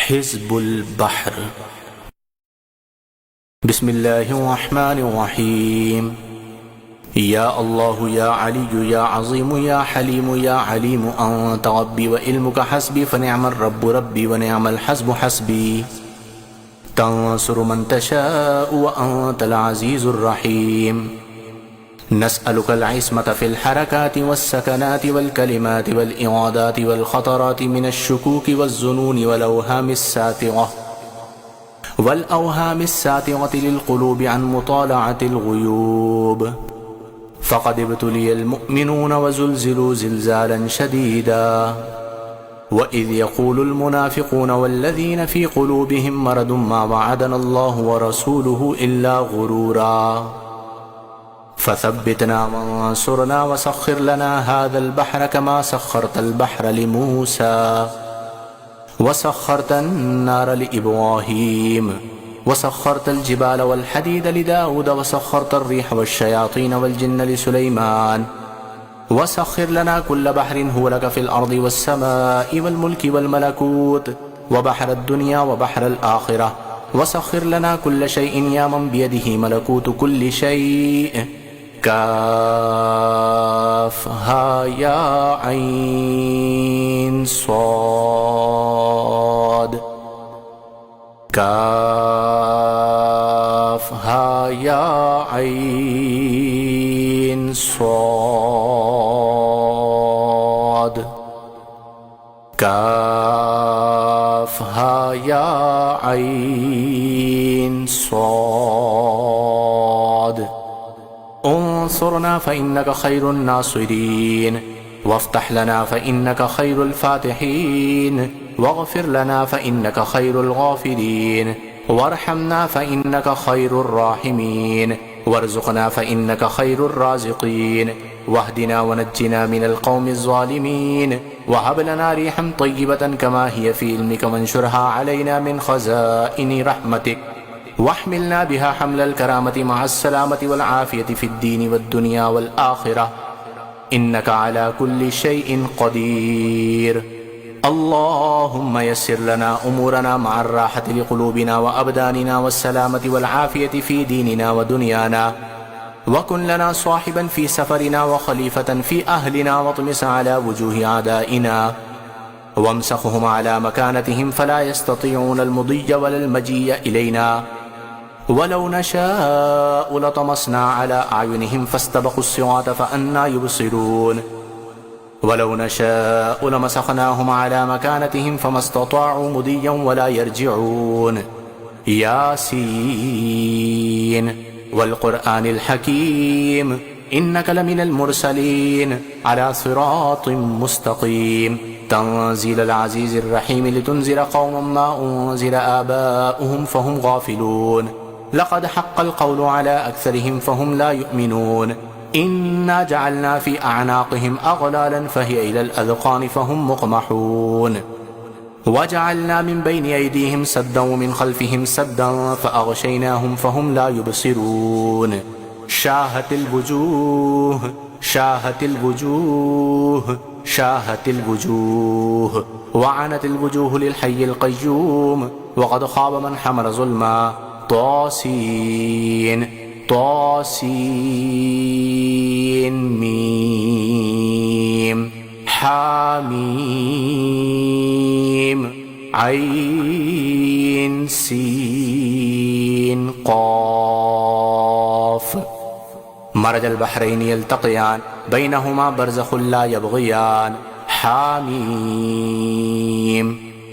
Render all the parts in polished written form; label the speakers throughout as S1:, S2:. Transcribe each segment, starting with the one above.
S1: حزب البحر. بسم الله الرحمن الرحيم. يا الله يا علي يا عظيم يا حليم يا عليم أنت ربي وعلمك حسبي فنعم الرب ربي ونعم الحسب حسبي. تنصر من تشاء وأنت العزيز الرحيم. نسألك العصمة في الحركات والسكنات والكلمات والإرادات والخطرات من الشكوك والظنون والأوهام الساترة للقلوب عن مطالعة الغيوب. فقد ابتلي المؤمنون وزلزلوا زلزالا شديدا. وإذ يقول المنافقون والذين في قلوبهم مرض ما وعدنا الله ورسوله إلا غرورا. فثبتنا وانصرنا وسخر لنا هذا البحر كما سخرت البحر لموسى وسخرت النار لإبراهيم وسخرت الجبال والحديد لداود وسخرت الريح والشياطين والجن لسليمان. وسخر لنا كل بحر هو لك في الأرض والسماء والملك والملكوت وبحر الدنيا وبحر الآخرة. وسخر لنا كل شيء يا من بيده ملكوت كل شيء. كافها يا عين صاد. كافها يا عين صاد. كافها يا عين صاد. انصرنا فإنك خير الناصرين. وافتح لنا فإنك خير الفاتحين. واغفر لنا فإنك خير الغافرين. وارحمنا فإنك خير الراحمين. وارزقنا فإنك خير الرازقين. واهدنا ونجنا من القوم الظالمين. وهب لنا ريحا طيبة كما هي في علمك وانشرها علينا من خزائن رحمتك. واحملنا بها حمل الكرامة مع السلامة والعافية في الدين والدنيا والآخرة إنك على كل شيء قدير. اللهم يسر لنا أمورنا مع الراحة لقلوبنا وأبداننا والسلامة والعافية في ديننا ودنيانا. وكن لنا صاحبا في سفرنا وخليفة في أهلنا واطمس على وجوه أعدائنا وامسخهم على مكانتهم فلا يستطيعون المضي ولا المجيء إلينا. ولو نشاء لطمسنا على أعينهم فاستبقوا الصراط فأنى يبصرون. ولو نشاء لمسخناهم على مكانتهم فما استطاعوا مضيا ولا يرجعون. ياسين والقرآن الحكيم إنك لمن المرسلين على صراط مستقيم. تنزيل العزيز الرحيم لتنذر قوما ما أنزل آباؤهم فهم غافلون. لقد حق القول على أكثرهم فهم لا يؤمنون. إنا جعلنا في أعناقهم أغلالا فهي إلى الأذقان فهم مقمحون. وجعلنا من بين أيديهم سدا ومن خلفهم سدا فأغشيناهم فهم لا يبصرون. شاهت الوجوه شاهت الوجوه شاهت الوجوه وعنت الوجوه للحي القيوم وقد خاب من حمل ظلما. طاسين طاسين ميم حاميم عين سين قاف. مرج البحرين يلتقيان بينهما برزخ لا يبغيان. حاميم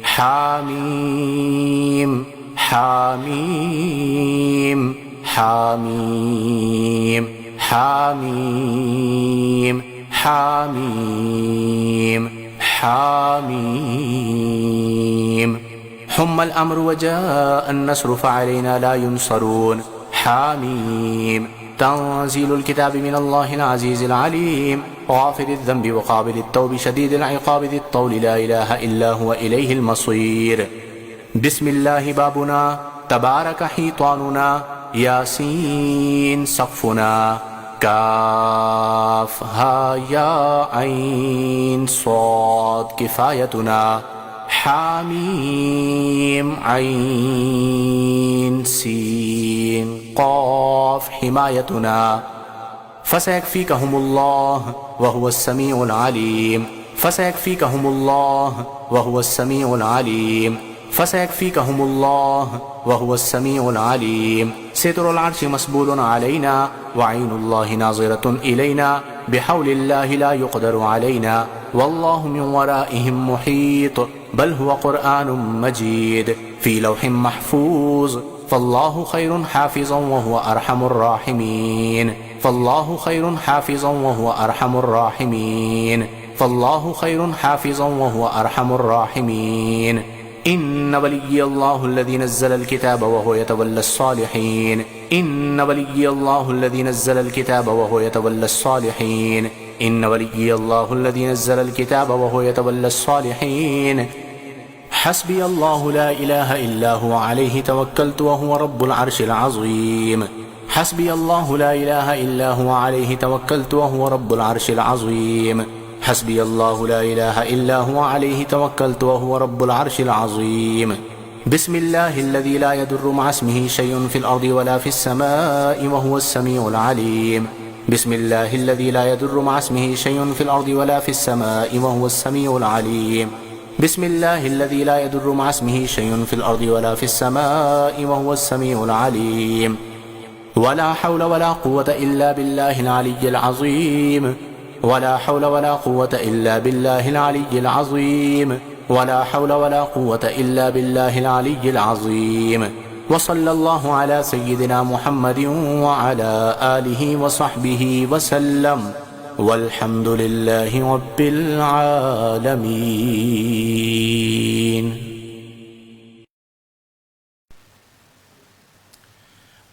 S1: حاميم حاميم حاميم حاميم حاميم حاميم. حم الأمر وجاء النصر فعلينا لا ينصرون. حاميم. تنزيل الكتاب من الله العزيز العليم غافر الذنب وقابل التوب شديد العقاب ذي الطول لا إله إلا هو إليه المصير. بسم الله بابنا تبارك حيطاننا. ياسين سقفنا. كافها يا عين صاد كفايتنا. حامیم عین سین قاف حمایتنا فسيكفيكهم الله وهو السميع العليم فسيكفيكهم الله وهو السميع العليم فسيكفيكهم الله وهو السميع العليم ستر العرش مسبول علينا وعين الله ناظرة إلينا بحول الله لا يقدر علينا والله من ورائهم محيط بل هو قرآن مجيد في لوح محفوظ فالله خير حافظا وهو أرحم الراحمين فالله خير حافظا وهو أرحم الراحمين فالله خير حافظا وهو أرحم الراحمين إن ولي الله الذي نزل الكتاب وهو يتولى الصالحين إن ولي الله الذي نزل الكتاب وهو يتولى الصالحين إن ولي الله الذي نزل الكتاب وهو يتولى الصالحين حسبي الله لا إله إلا هو عليه توكلت وهو رب العرش العظيم حسبي الله لا إله إلا هو عليه توكلت وهو رب العرش العظيم حسبي الله لا إله إلا هو عليه توكلت وهو رب العرش العظيم بسم الله الذي لا يضر مع اسمه شيء في الأرض ولا في السماء وهو السميع العليم بسم الله الذي لا يضر مع اسمه شيء في الأرض ولا في السماء وهو السميع العليم بسم الله الذي لا يضر مع اسمه شيء في الأرض ولا في السماء وهو السميع العليم ولا حول ولا قوة إلا بالله العلي العظيم ولا حول ولا قوة إلا بالله العلي العظيم ولا حول ولا قوة إلا بالله العلي العظيم وصلى الله على سيدنا محمد وعلى آله وصحبه وسلم والحمد لله رب العالمين.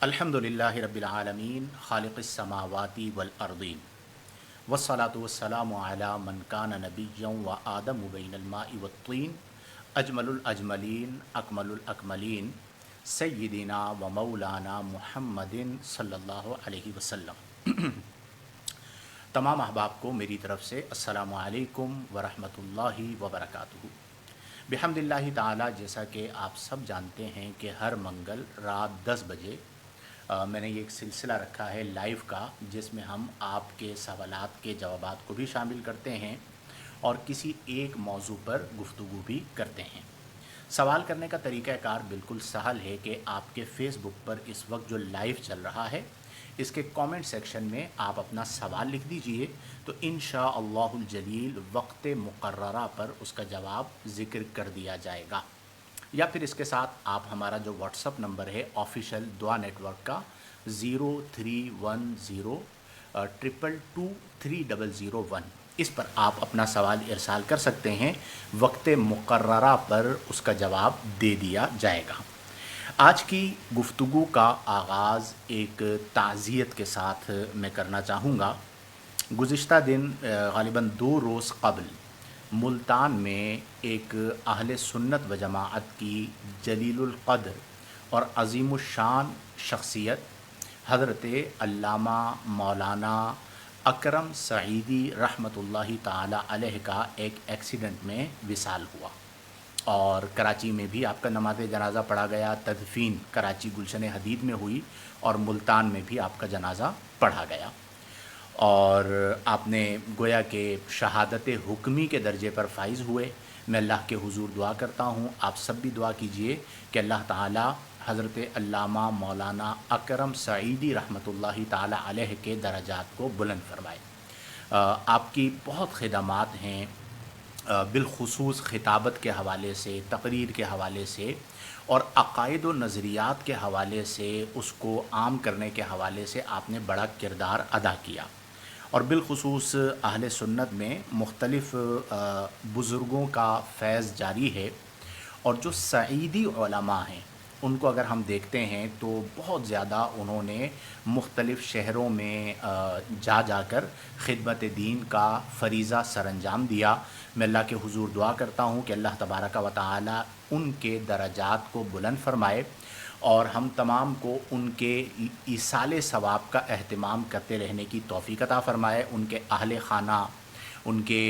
S2: الحمد للہ رب العالمین خالق السماوات والارضین والصلاة والسلام علی من کان نبیا وآدم بین الماء والطین اجمل الاجملین اکمل الاکملین سیدنا و مولانا محمد صلی اللہ علیہ وسلم. تمام احباب کو میری طرف سے السلام علیکم ورحمۃ اللہ وبرکاتہ. بحمد اللہ تعالی، جیسا کہ آپ سب جانتے ہیں کہ ہر منگل رات 10 بجے میں نے یہ ایک سلسلہ رکھا ہے لائیو کا، جس میں ہم آپ کے سوالات کے جوابات کو بھی شامل کرتے ہیں اور کسی ایک موضوع پر گفتگو بھی کرتے ہیں. سوال کرنے کا طریقہ کار بالکل سہل ہے کہ آپ کے فیس بک پر اس وقت جو لائیو چل رہا ہے اس کے کامنٹ سیکشن میں آپ اپنا سوال لکھ دیجئے، تو انشاءاللہ الجلیل وقت مقررہ پر اس کا جواب ذکر کر دیا جائے گا. یا پھر اس کے ساتھ آپ ہمارا جو واٹس اپ نمبر ہے آفیشیل دعا نیٹ ورک کا 0310222301، اس پر آپ اپنا سوال ارسال کر سکتے ہیں. وقت مقررہ پر اس کا جواب دے دیا جائے گا. آج کی گفتگو کا آغاز ایک تعزیت کے ساتھ میں کرنا چاہوں گا. گزشتہ دن غالباً 2 روز قبل ملتان میں ایک اہل سنت و جماعت کی جلیل القدر اور عظیم الشان شخصیت حضرت علامہ مولانا اکرم سعیدی رحمۃ اللہ تعالی علیہ کا ایک ایکسیڈنٹ میں وصال ہوا، اور کراچی میں بھی آپ کا نماز جنازہ پڑھا گیا. تدفین کراچی گلشن حدید میں ہوئی اور ملتان میں بھی آپ کا جنازہ پڑھا گیا، اور آپ نے گویا کہ شہادت حکمی کے درجے پر فائز ہوئے. میں اللہ کے حضور دعا کرتا ہوں، آپ سب بھی دعا کیجئے کہ اللہ تعالی حضرت علامہ مولانا اکرم سعیدی رحمۃ اللہ تعالی علیہ کے درجات کو بلند فرمائے. آپ کی بہت خدمات ہیں، بالخصوص خطابت کے حوالے سے، تقریر کے حوالے سے اور عقائد و نظریات کے حوالے سے، اس کو عام کرنے کے حوالے سے آپ نے بڑا کردار ادا کیا. اور بالخصوص اہل سنت میں مختلف بزرگوں کا فیض جاری ہے، اور جو سعیدی علماء ہیں ان کو اگر ہم دیکھتے ہیں تو بہت زیادہ انہوں نے مختلف شہروں میں جا کر خدمت دین کا فریضہ سر انجام دیا. میں اللہ کے حضور دعا کرتا ہوں کہ اللہ تبارک و تعالی ان کے درجات کو بلند فرمائے اور ہم تمام کو ان کے ایصال ثواب کا اہتمام کرتے رہنے کی توفیق عطا فرمائے. ان کے اہل خانہ، ان کے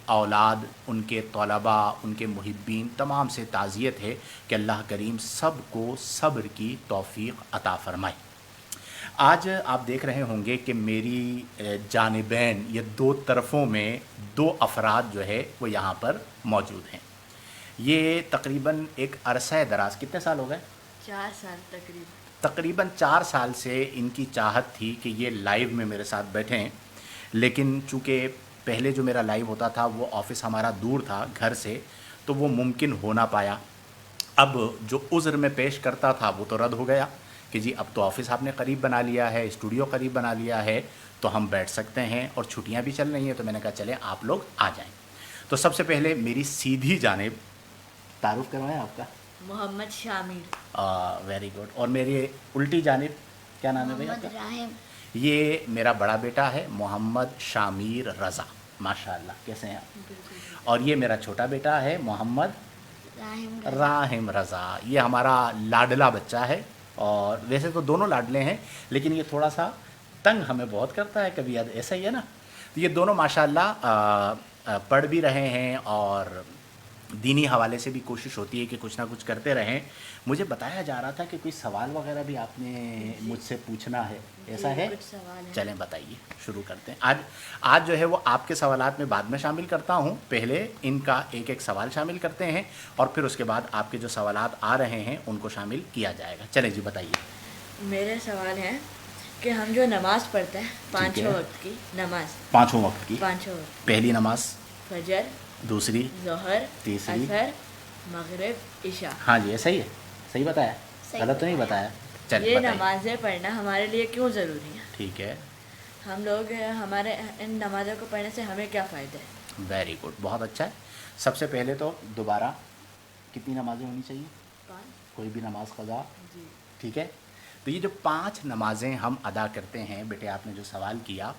S2: اولاد، ان کے طلباء، ان کے محبین تمام سے تعزیت ہے کہ اللہ کریم سب کو صبر کی توفیق عطا فرمائے۔ آج آپ دیکھ رہے ہوں گے کہ میری جانبین یہ دو طرفوں میں دو افراد جو ہے وہ یہاں پر موجود ہیں۔ یہ تقریباً ایک عرصہ دراز، کتنے سال ہو گئے؟
S3: 4 سال تقریباً۔
S2: تقریباً 4 سال سے ان کی چاہت تھی کہ یہ لائیو میں میرے ساتھ بیٹھیں، لیکن چونکہ پہلے جو میرا لائیو ہوتا تھا وہ آفس ہمارا دور تھا گھر سے، تو وہ ممکن ہو نہ پایا۔ اب جو عذر میں پیش کرتا تھا وہ تو رد ہو گیا کہ جی اب تو آفس آپ نے قریب بنا لیا ہے، اسٹوڈیو قریب بنا لیا ہے، تو ہم بیٹھ سکتے ہیں، اور چھٹیاں بھی چل رہی ہیں، تو میں نے کہا چلیں آپ لوگ آ جائیں۔ تو سب سے پہلے میری سیدھی جانب تعارف کروائیں آپ کا؟
S3: محمد شامیر۔
S2: Very good. اور میری الٹی جانب کیا نام ہے بھائی آپ کا؟
S3: راہم۔
S2: یہ میرا بڑا بیٹا ہے محمد شامیر رضا، ماشاء اللہ، کیسے ہیں آپ؟ اور یہ میرا چھوٹا بیٹا ہے محمد راہم رضا۔ یہ ہمارا لاڈلا بچہ ہے، اور ویسے تو دونوں لاڈلے ہیں، لیکن یہ تھوڑا سا تنگ ہمیں بہت کرتا ہے کبھی، ایسا ہی ہے نا۔ تو یہ دونوں ماشاء اللہ پڑھ بھی رہے ہیں، اور دینی حوالے سے بھی کوشش ہوتی ہے کہ کچھ نہ کچھ کرتے رہیں۔ مجھے بتایا جا رہا تھا کہ کوئی سوال وغیرہ بھی آپ نے مجھ سے پوچھنا ہے، ایسا ہے؟
S3: کچھ سوال ہیں۔
S2: چلیں بتائیے، شروع کرتے ہیں۔ آج جو ہے وہ آپ کے سوالات میں بعد میں شامل کرتا ہوں، پہلے ان کا ایک ایک سوال شامل کرتے ہیں، اور پھر اس کے بعد آپ کے جو سوالات آ رہے ہیں ان کو شامل کیا جائے گا۔ چلیں جی بتائیے۔
S3: میرے سوال ہیں کہ ہم جو نماز پڑھتے ہیں
S2: ٹھیک ہے۔
S3: 5 وقت کی نماز،
S2: پانچوں وقت کی
S3: 5 وقت،
S2: پہلی نماز،
S3: فجر،
S2: دوسری،
S3: ظہر،
S2: تیسری،
S3: عصر، مغرب، عشاء،
S2: ہاں جی صحیح ہے، صحیح بتایا، غلط تو نہیں بتایا؟ چلیں
S3: یہ
S2: بتائیے۔
S3: نمازیں پڑھنا ہمارے لیے کیوں ضروری ہے؟
S2: ٹھیک ہے،
S3: ہم لوگ ہمارے ان نمازوں کو پڑھنے سے ہمیں کیا فائدہ ہے؟
S2: ویری گڈ، بہت اچھا ہے۔ سب سے پہلے تو دوبارہ کتنی نمازیں ہونی چاہیے؟
S3: 5۔
S2: کوئی بھی نماز قضا،
S3: جی۔
S2: ٹھیک ہے۔ تو یہ جو 5 نمازیں ہم ادا کرتے ہیں، بیٹے آپ نے جو سوال کیا،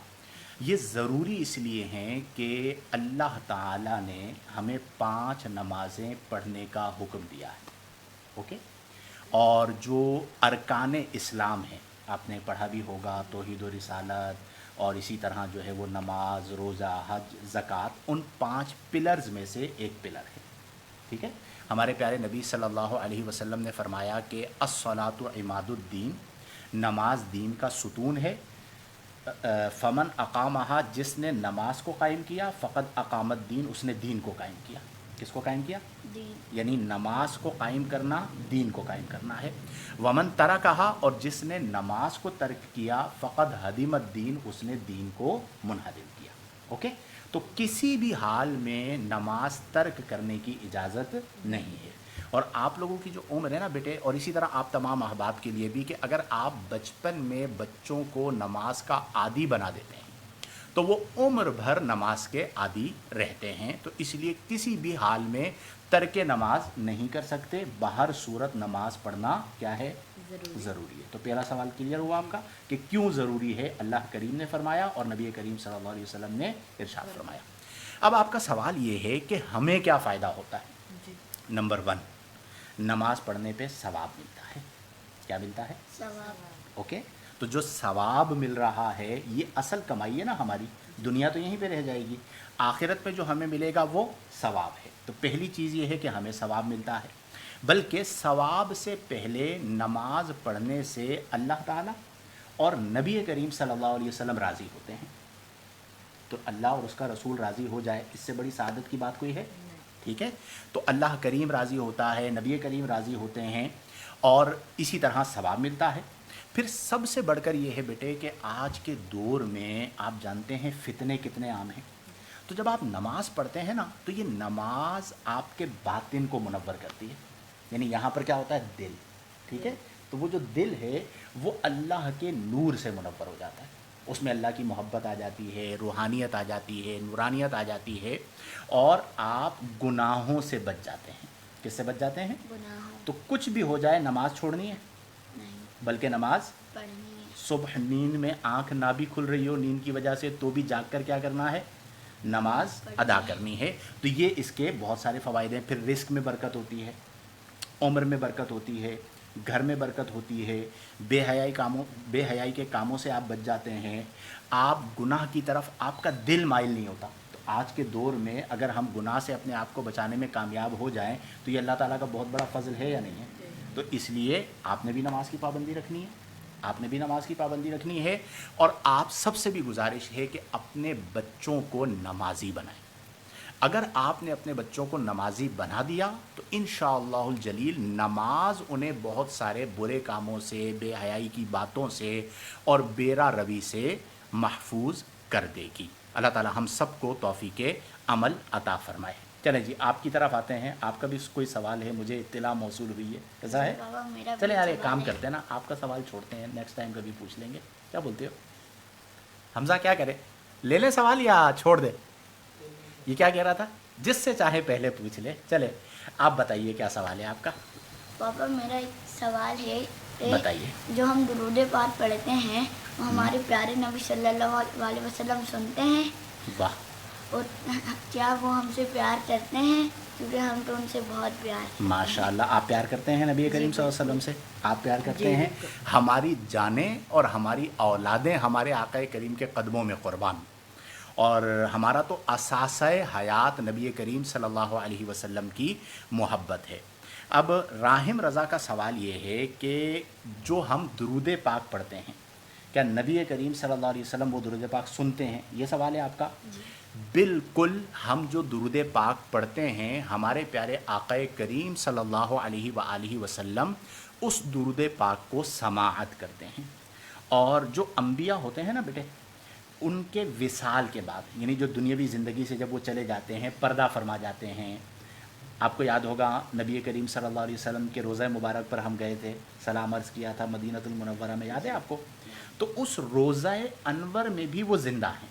S2: یہ ضروری اس لیے ہیں کہ اللہ تعالیٰ نے ہمیں 5 نمازیں پڑھنے کا حکم دیا ہے، اوکے۔ اور جو ارکان اسلام ہیں، آپ نے پڑھا بھی ہوگا، توحید و رسالت، اور اسی طرح جو ہے وہ نماز، روزہ، حج، زکوٰۃ، ان 5 پلرز میں سے ایک پلر ہے، ٹھیک ہے۔ ہمارے پیارے نبی صلی اللہ علیہ وسلم نے فرمایا کہ الصلاۃ عماد الدین، نماز دین کا ستون ہے۔ فمن اقامہا، جس نے نماز کو قائم کیا، فقد اقامت دین، اس نے دین کو قائم کیا۔ کس کو قائم کیا؟
S3: دین۔
S2: یعنی نماز کو قائم کرنا، دین کو قائم کرنا ہے۔ ومن ترکہا، اور جس نے نماز کو ترک کیا، فقد ہدم الدین، اس نے دین کو منہدم کیا، اوکے۔ تو کسی بھی حال میں نماز ترک کرنے کی اجازت نہیں ہے۔ اور آپ لوگوں کی جو عمر ہے نا بیٹے، اور اسی طرح آپ تمام احباب کے لیے بھی، کہ اگر آپ بچپن میں بچوں کو نماز کا عادی بنا دیتے ہیں تو وہ عمر بھر نماز کے عادی رہتے ہیں۔ تو اس لیے کسی بھی حال میں ترک نماز نہیں کر سکتے، باہر صورت نماز پڑھنا کیا ہے؟ ضروری ہے۔ تو پہلا سوال کلیئر ہوا آپ کا کہ کیوں ضروری ہے، اللہ کریم نے فرمایا اور نبی کریم صلی اللہ علیہ وسلم نے ارشاد فرمایا۔ اب آپ کا سوال یہ ہے کہ ہمیں کیا فائدہ ہوتا ہے؟
S3: جی۔
S2: نمبر 1، نماز پڑھنے پہ ثواب ملتا ہے۔ کیا ملتا ہے؟
S3: ثواب۔
S2: اوکے۔ تو جو ثواب مل رہا ہے، یہ اصل کمائی ہے نا ہماری، دنیا تو یہیں پہ رہ جائے گی، آخرت میں جو ہمیں ملے گا وہ ثواب ہے۔ تو پہلی چیز یہ ہے کہ ہمیں ثواب ملتا ہے، بلکہ ثواب سے پہلے نماز پڑھنے سے اللہ تعالیٰ اور نبی کریم صلی اللہ علیہ وسلم راضی ہوتے ہیں۔ تو اللہ اور اس کا رسول راضی ہو جائے، اس سے بڑی سعادت کی بات کوئی ہے؟ ٹھیک ہے۔ تو اللہ کریم راضی ہوتا ہے، نبی کریم راضی ہوتے ہیں، اور اسی طرح ثواب ملتا ہے۔ پھر سب سے بڑھ کر یہ ہے بیٹے کہ آج کے دور میں آپ جانتے ہیں فتنے کتنے عام ہیں۔ تو جب آپ نماز پڑھتے ہیں نا، تو یہ نماز آپ کے باطن کو منور کرتی ہے، یعنی یہاں پر کیا ہوتا ہے؟ دل، ٹھیک ہے۔ تو وہ جو دل ہے وہ اللہ کے نور سے منور ہو جاتا ہے، اس میں اللہ کی محبت آ جاتی ہے، روحانیت آ جاتی ہے، نورانیت آ جاتی ہے، اور آپ گناہوں سے بچ جاتے ہیں۔ کس سے بچ جاتے ہیں؟
S3: گناہوں۔
S2: تو کچھ بھی ہو جائے نماز چھوڑنی ہے؟
S3: نہیں،
S2: بلکہ نماز
S3: پڑھنی ہے۔
S2: صبح نیند میں آنکھ نہ بھی کھل رہی ہو نیند کی وجہ سے، تو بھی جاگ کر کیا کرنا ہے؟ نماز ادا کرنی ہے۔ تو یہ اس کے بہت سارے فوائد ہیں۔ پھر رزق میں برکت ہوتی ہے، عمر میں برکت ہوتی ہے، گھر میں برکت ہوتی ہے، بے حیائی کے کاموں سے آپ بچ جاتے ہیں، آپ گناہ کی طرف آپ کا دل مائل نہیں ہوتا۔ تو آج کے دور میں اگر ہم گناہ سے اپنے آپ کو بچانے میں کامیاب ہو جائیں تو یہ اللہ تعالیٰ کا بہت بڑا فضل ہے یا نہیں ہے؟ تو اس لیے آپ نے بھی نماز کی پابندی رکھنی ہے، آپ نے بھی نماز کی پابندی رکھنی ہے، اور آپ سب سے بھی گزارش ہے کہ اپنے بچوں کو نمازی بنائیں۔ اگر آپ نے اپنے بچوں کو نمازی بنا دیا تو انشاءاللہ الجلیل نماز انہیں بہت سارے برے کاموں سے، بے حیائی کی باتوں سے اور بیرا روی سے محفوظ کر دے گی۔ اللہ تعالی ہم سب کو توفیق عمل عطا فرمائے۔ چلیں جی آپ کی طرف آتے ہیں، آپ کا بھی کوئی سوال ہے؟ مجھے اطلاع موصول ہوئی ہے، ایسا ہے؟
S4: بابا میرا
S2: چلیں یار ایک
S4: سوال
S2: کام
S4: ہے۔
S2: کرتے ہیں نا، آپ کا سوال چھوڑتے ہیں، نیکسٹ ٹائم کبھی پوچھ لیں گے، کیا بولتے ہو حمزہ؟ کیا کرے، لے لیں سوال یا چھوڑ دیں؟ یہ کیا کہہ رہا تھا؟ جس سے چاہے پہلے پوچھ لے۔ چلے آپ بتائیے کیا سوال ہے آپ کا؟
S4: پاپا میرا ایک سوال ہے کہ
S2: بتائیے۔
S4: جو ہم درود پاک پڑھتے ہیں وہ ہمارے پیارے نبی صلی اللہ علیہ وسلم سنتے ہیں،
S2: واہ،
S4: اور کیا وہ ہم سے پیار کرتے ہیں؟ کیونکہ ہم تو ان سے بہت پیار
S2: ماشاء اللہ آپ پیار کرتے ہیں نبی کریم صلی اللہ علیہ وسلم سے، آپ پیار کرتے
S3: جی،
S2: ہیں۔
S3: بالکل۔
S2: ہماری جانیں اور ہماری اولادیں ہمارے آقا کریم کے قدموں میں قربان، اور ہمارا تو اساسہ حیات نبی کریم صلی اللہ علیہ وسلم کی محبت ہے۔ اب راہم رضا کا سوال یہ ہے کہ جو ہم درود پاک پڑھتے ہیں کیا نبی کریم صلی اللہ علیہ وسلم وہ درود پاک سنتے ہیں؟ یہ سوال ہے آپ کا۔ بالکل، ہم جو درود پاک پڑھتے ہیں ہمارے پیارے آقا کریم صلی اللہ علیہ وآلہ وسلم اس درود پاک کو سماعت کرتے ہیں، اور جو انبیاء ہوتے ہیں نا بیٹے، ان کے وصال کے بعد، یعنی جو دنیاوی زندگی سے جب وہ چلے جاتے ہیں، پردہ فرما جاتے ہیں، آپ کو یاد ہوگا نبی کریم صلی اللہ علیہ وسلم کے روضہ مبارک پر ہم گئے تھے، سلام عرض کیا تھا مدینہ المنورہ میں، یاد ہے آپ کو؟ تو اس روضہ انور میں بھی وہ زندہ ہیں،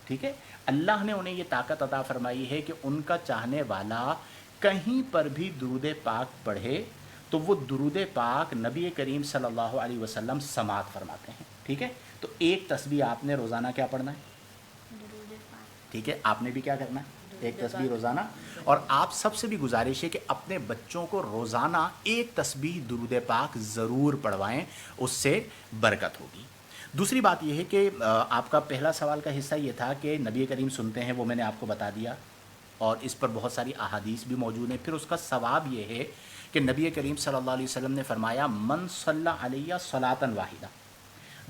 S2: ٹھیک ہے؟ اللہ نے انہیں یہ طاقت عطا فرمائی ہے کہ ان کا چاہنے والا کہیں پر بھی درود پاک پڑھے تو وہ درود پاک نبی کریم صلی اللہ علیہ وسلم سماعت فرماتے ہیں، ٹھیک ہے؟ تو ایک تسبیح آپ نے روزانہ کیا پڑھنا ہے؟
S4: درود پاک۔
S2: ٹھیک ہے، آپ نے بھی کیا کرنا ہے؟ ایک تسبیح روزانہ۔ اور آپ سب سے بھی گزارش ہے کہ اپنے بچوں کو روزانہ ایک تسبیح درود پاک ضرور پڑھوائیں، اس سے برکت ہوگی۔ دوسری بات یہ ہے کہ آپ کا پہلا سوال کا حصہ یہ تھا کہ نبی کریم سنتے ہیں، وہ میں نے آپ کو بتا دیا، اور اس پر بہت ساری احادیث بھی موجود ہیں۔ پھر اس کا ثواب یہ ہے کہ نبی کریم صلی اللہ علیہ وسلم نے فرمایا من صلی علیہ صلاۃ واحدہ،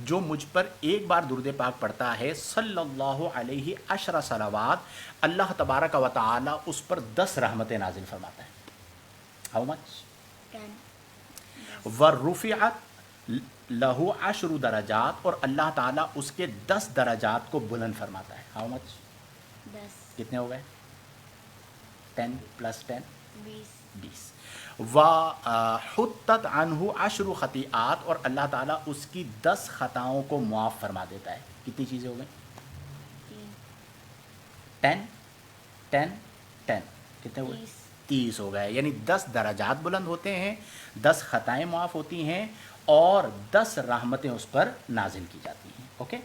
S2: جو مجھ پر ایک بار درود پاک پڑھتا ہے، صلی اللہ علیہ عشر صلوات، اللہ تبارک و تعالی اس پر 10 رحمتیں نازل فرماتا ہے۔ How much?
S4: 10۔
S2: ورفعت لہو 10 درجات، اور اللہ تعالیٰ اس کے 10 درجات کو بلند فرماتا ہے۔ How much?
S4: 10۔
S2: کتنے ہو گئے؟ 10 + 10
S4: 20۔
S2: 20۔ وحطت عنہ 10 خطیئات، اور اللہ تعالیٰ اس کی 10 خطاؤں کو معاف فرما دیتا ہے۔ کتنی چیزیں ہو گئیں؟ 10 10 10، کتنے ہو گئے؟ 30 ہو گئے، یعنی 10 درجات بلند ہوتے ہیں، 10 خطائیں معاف ہوتی ہیں، اور 10 رحمتیں اس پر نازل کی جاتی ہیں۔ اوکے،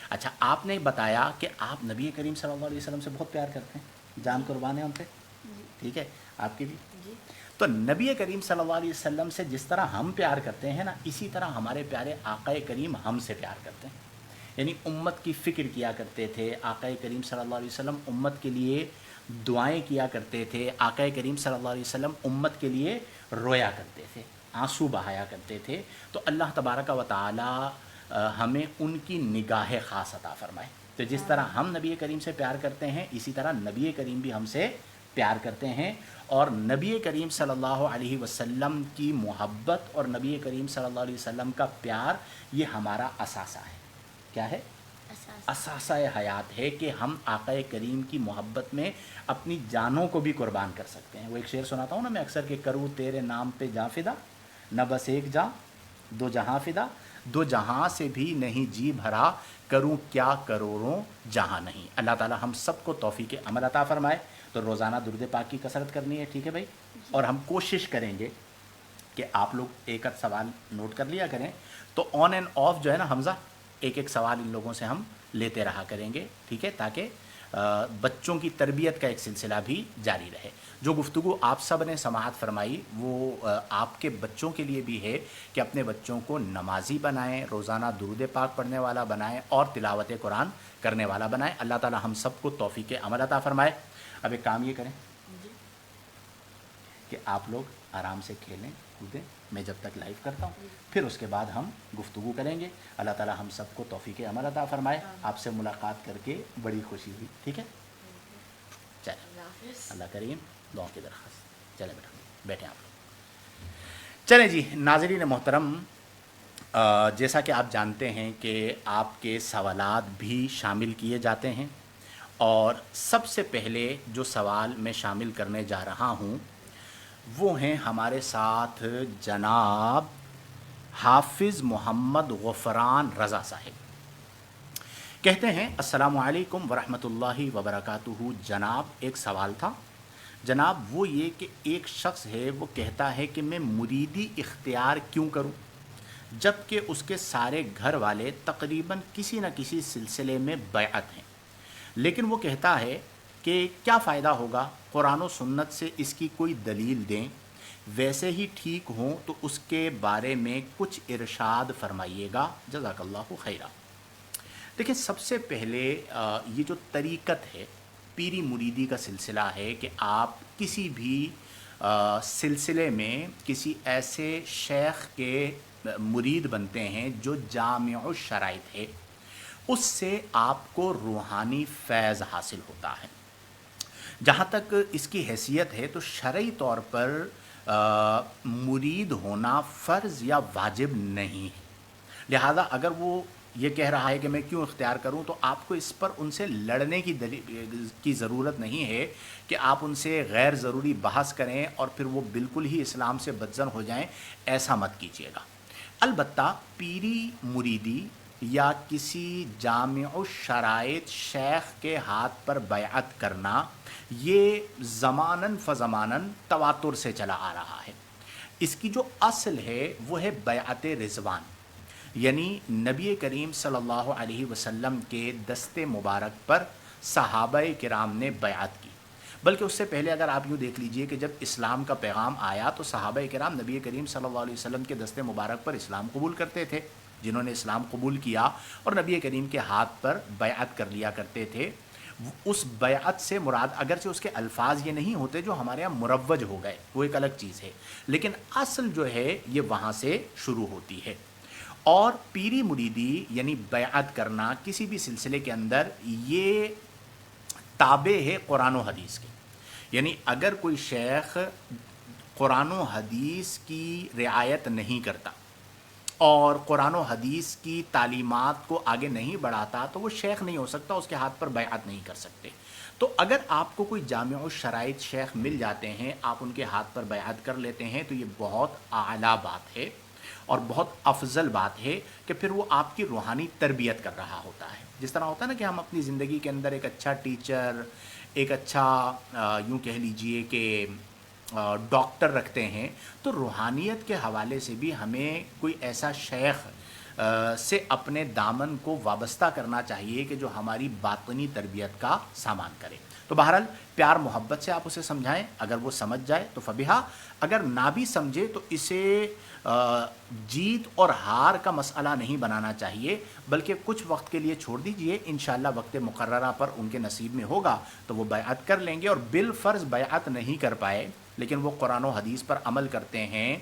S2: اچھا آپ نے بتایا کہ آپ نبی کریم صلی اللہ علیہ وسلم سے بہت پیار کرتے ہیں، جان قربان ہے ان پہ، ٹھیک ہے؟ آپ کی بھی؟
S3: جی۔
S2: تو نبی کریم صلی اللہ علیہ وسلم سے جس طرح ہم پیار کرتے ہیں نا، اسی طرح ہمارے پیارے آقا کریم ہم سے پیار کرتے ہیں، یعنی امت کی فکر کیا کرتے تھے۔ آقا کریم صلی اللہ علیہ وسلم امت کے لیے دعائیں کیا کرتے تھے، آقا کریم صلی اللہ علیہ وسلم امت کے لیے رویا کرتے تھے، آنسو بہایا کرتے تھے۔ تو اللہ تبارک و تعالی ہمیں ان کی نگاہ خاص عطا فرمائے۔ تو جس طرح ہم نبی کریم سے پیار کرتے ہیں، اسی طرح نبی کریم بھی ہم سے پیار کرتے ہیں، اور نبی کریم صلی اللہ علیہ وسلم کی محبت اور نبی کریم صلی اللہ علیہ وسلم کا پیار یہ ہمارا اثاثہ ہے۔ کیا ہے؟ اثاثہ حیات ہے کہ ہم آقا کریم کی محبت میں اپنی جانوں کو بھی قربان کر سکتے ہیں۔ وہ ایک شعر سناتا ہوں نا میں اکثر، کہ کروں تیرے نام پہ جاں فدا، نہ بس ایک جاں دو جہاں فدا، دو جہاں سے بھی نہیں جی بھرا، کروں کیا کروڑوں جہاں نہیں۔ اللہ تعالی ہم سب کو توفیق عمل عطا فرمائے۔ تو روزانہ درود پاک کی کثرت کرنی ہے، ٹھیک ہے بھائی؟ اور ہم کوشش کریں گے کہ آپ لوگ ایک آدھ سوال نوٹ کر لیا کریں، تو آن اینڈ آف جو ہے نا حمزہ، ایک ایک سوال ان لوگوں سے ہم لیتے رہا کریں گے، ٹھیک ہے؟ تاکہ بچوں کی تربیت کا ایک سلسلہ بھی جاری رہے. جو گفتگو آپ سب نے سماعت فرمائی وہ آپ کے بچوں کے لیے بھی ہے کہ اپنے بچوں کو نمازی بنائیں، روزانہ درود پاک پڑھنے والا بنائیں اور تلاوت قرآن کرنے والا بنائیں. اللہ تعالی ہم سب کو توفیق عمل عطا فرمائے. اب ایک کام یہ کریں
S3: جی
S2: کہ آپ لوگ آرام سے کھیلیں کودیں، میں جب تک لائیو کرتا ہوں پھر اس کے بعد ہم گفتگو کریں گے. اللہ تعالی ہم سب کو توفیق عمل عطا فرمائے. آپ سے ملاقات کر کے بڑی خوشی ہوئی. ٹھیک ہے، چلیں،
S3: اللہ حافظ.
S2: اللہ کریم، دعا کی درخواست. چلیں بیٹا، بیٹھیں آپ لوگ. چلیں جی ناظرین محترم، جیسا کہ آپ جانتے ہیں کہ آپ کے سوالات بھی شامل کیے جاتے ہیں، اور سب سے پہلے جو سوال میں شامل کرنے جا رہا ہوں وہ ہیں ہمارے ساتھ جناب حافظ محمد غفران رضا صاحب. کہتے ہیں السلام علیکم ورحمۃ اللہ وبرکاتہ. جناب ایک سوال تھا جناب، وہ یہ کہ ایک شخص ہے وہ کہتا ہے کہ میں مریدی اختیار کیوں کروں جبکہ اس کے سارے گھر والے تقریباً کسی نہ کسی سلسلے میں بیعت ہیں، لیکن وہ کہتا ہے کہ کیا فائدہ ہوگا، قرآن و سنت سے اس کی کوئی دلیل دیں، ویسے ہی ٹھیک ہوں تو اس کے بارے میں کچھ ارشاد فرمائیے گا، جزاک اللہ خیرہ. دیکھیں سب سے پہلے یہ جو طریقت ہے، پیری مریدی کا سلسلہ ہے کہ آپ کسی بھی سلسلے میں کسی ایسے شیخ کے مرید بنتے ہیں جو جامع الشرائط ہے، اس سے آپ کو روحانی فیض حاصل ہوتا ہے. جہاں تک اس کی حیثیت ہے تو شرعی طور پر مرید ہونا فرض یا واجب نہیں ہے. لہذا اگر وہ یہ کہہ رہا ہے کہ میں کیوں اختیار کروں تو آپ کو اس پر ان سے لڑنے کی ضرورت نہیں ہے کہ آپ ان سے غیر ضروری بحث کریں اور پھر وہ بالکل ہی اسلام سے بدزن ہو جائیں. ایسا مت کیجیے گا. البتہ پیری مریدی یا کسی جامع الشرائط شیخ کے ہاتھ پر بیعت کرنا یہ زماناً فزماناً تواتر سے چلا آ رہا ہے. اس کی جو اصل ہے وہ ہے بیعت رضوان، یعنی نبی کریم صلی اللہ علیہ وسلم کے دست مبارک پر صحابہ کرام نے بیعت کی. بلکہ اس سے پہلے اگر آپ یوں دیکھ لیجئے کہ جب اسلام کا پیغام آیا تو صحابہ کرام نبی کریم صلی اللہ علیہ وسلم کے دست مبارک پر اسلام قبول کرتے تھے. جنہوں نے اسلام قبول کیا اور نبی کریم کے ہاتھ پر بیعت کر لیا کرتے تھے، اس بیعت سے مراد اگرچہ اس کے الفاظ یہ نہیں ہوتے جو ہمارے یہاں مروج ہو گئے، وہ ایک الگ چیز ہے، لیکن اصل جو ہے یہ وہاں سے شروع ہوتی ہے. اور پیری مریدی یعنی بیعت کرنا کسی بھی سلسلے کے اندر یہ تابع ہے قرآن و حدیث کے. یعنی اگر کوئی شیخ قرآن و حدیث کی رعایت نہیں کرتا اور قرآن و حدیث کی تعلیمات کو آگے نہیں بڑھاتا تو وہ شیخ نہیں ہو سکتا، اس کے ہاتھ پر بیعت نہیں کر سکتے. تو اگر آپ کو کوئی جامع الشرائط شیخ مل جاتے ہیں، آپ ان کے ہاتھ پر بیعت کر لیتے ہیں تو یہ بہت اعلیٰ بات ہے اور بہت افضل بات ہے کہ پھر وہ آپ کی روحانی تربیت کر رہا ہوتا ہے. جس طرح ہوتا ہے نا کہ ہم اپنی زندگی کے اندر ایک اچھا ٹیچر، ایک اچھا یوں کہہ لیجئے کہ ڈاکٹر رکھتے ہیں، تو روحانیت کے حوالے سے بھی ہمیں کوئی ایسا شیخ سے اپنے دامن کو وابستہ کرنا چاہیے کہ جو ہماری باطنی تربیت کا سامان کرے. تو بہرحال پیار محبت سے آپ اسے سمجھائیں، اگر وہ سمجھ جائے تو فبیہا، اگر نہ بھی سمجھے تو اسے جیت اور ہار کا مسئلہ نہیں بنانا چاہیے، بلکہ کچھ وقت کے لیے چھوڑ دیجئے. انشاءاللہ وقت مقررہ پر ان کے نصیب میں ہوگا تو وہ بیعت کر لیں گے. اور بالفرض بیعت نہیں کر پائے لیکن وہ قرآن و حدیث پر عمل کرتے ہیں،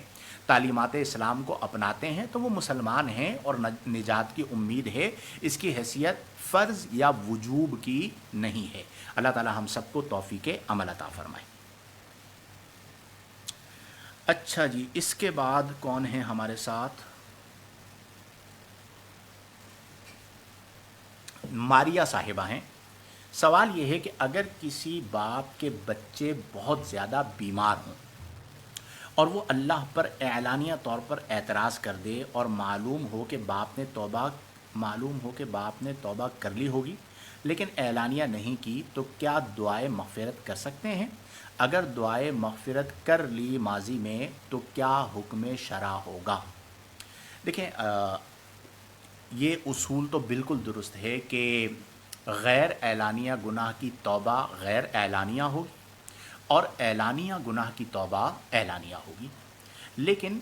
S2: تعلیمات اسلام کو اپناتے ہیں، تو وہ مسلمان ہیں اور نجات کی امید ہے. اس کی حیثیت فرض یا وجوب کی نہیں ہے. اللہ تعالی ہم سب کو توفیق عمل عطا فرمائے. اچھا جی، اس کے بعد کون ہیں ہمارے ساتھ؟ ماریا صاحبہ ہیں. سوال یہ ہے کہ اگر کسی باپ کے بچے بہت زیادہ بیمار ہوں اور وہ اللہ پر اعلانیہ طور پر اعتراض کر دے اور معلوم ہو کہ باپ نے توبہ کر لی ہوگی لیکن اعلانیہ نہیں کی، تو کیا دعائے مغفرت کر سکتے ہیں؟ اگر دعائے مغفرت کر لی ماضی میں تو کیا حکم شرع ہوگا؟ دیکھیں یہ اصول تو بالکل درست ہے کہ غیر اعلانیہ گناہ کی توبہ غیر اعلانیہ ہوگی اور اعلانیہ گناہ کی توبہ اعلانیہ ہوگی. لیکن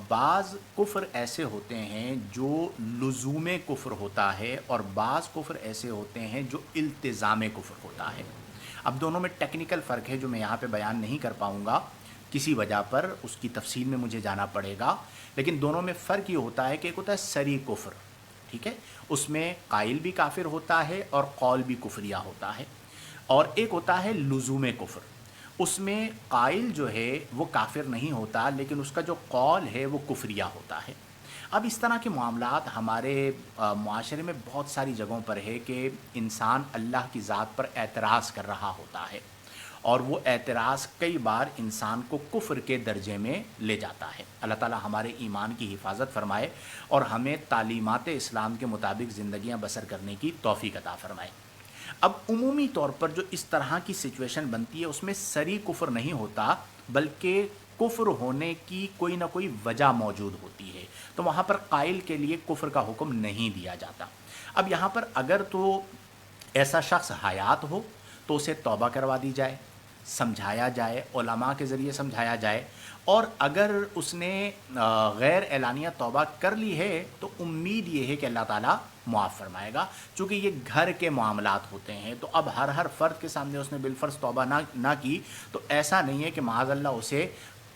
S2: بعض کفر ایسے ہوتے ہیں جو لزوم کفر ہوتا ہے اور بعض کفر ایسے ہوتے ہیں جو التزام کفر ہوتا ہے. اب دونوں میں ٹیکنیکل فرق ہے جو میں یہاں پہ بیان نہیں کر پاؤں گا کسی وجہ پر، اس کی تفصیل میں مجھے جانا پڑے گا. لیکن دونوں میں فرق یہ ہوتا ہے کہ ایک ہوتا ہے سری کفر، ٹھیک ہے، اس میں قائل بھی کافر ہوتا ہے اور قول بھی کفریہ ہوتا ہے، اور ایک ہوتا ہے لزوم کفر، اس میں قائل جو ہے وہ کافر نہیں ہوتا لیکن اس کا جو قول ہے وہ کفریہ ہوتا ہے. اب اس طرح کے معاملات ہمارے معاشرے میں بہت ساری جگہوں پر ہے کہ انسان اللہ کی ذات پر اعتراض کر رہا ہوتا ہے اور وہ اعتراض کئی بار انسان کو کفر کے درجے میں لے جاتا ہے. اللہ تعالیٰ ہمارے ایمان کی حفاظت فرمائے اور ہمیں تعلیمات اسلام کے مطابق زندگیاں بسر کرنے کی توفیق عطا فرمائے. اب عمومی طور پر جو اس طرح کی سچویشن بنتی ہے اس میں سری کفر نہیں ہوتا بلکہ کفر ہونے کی کوئی نہ کوئی وجہ موجود ہوتی ہے، تو وہاں پر قائل کے لیے کفر کا حکم نہیں دیا جاتا. اب یہاں پر اگر تو ایسا شخص حیات ہو تو اسے توبہ کروا دی جائے، سمجھایا جائے، علماء کے ذریعے سمجھایا جائے، اور اگر اس نے غیر اعلانیہ توبہ کر لی ہے تو امید یہ ہے کہ اللہ تعالیٰ معاف فرمائے گا. چونکہ یہ گھر کے معاملات ہوتے ہیں تو اب ہر فرد کے سامنے اس نے بالفرض توبہ نہ کی تو ایسا نہیں ہے کہ معاذ اللہ اسے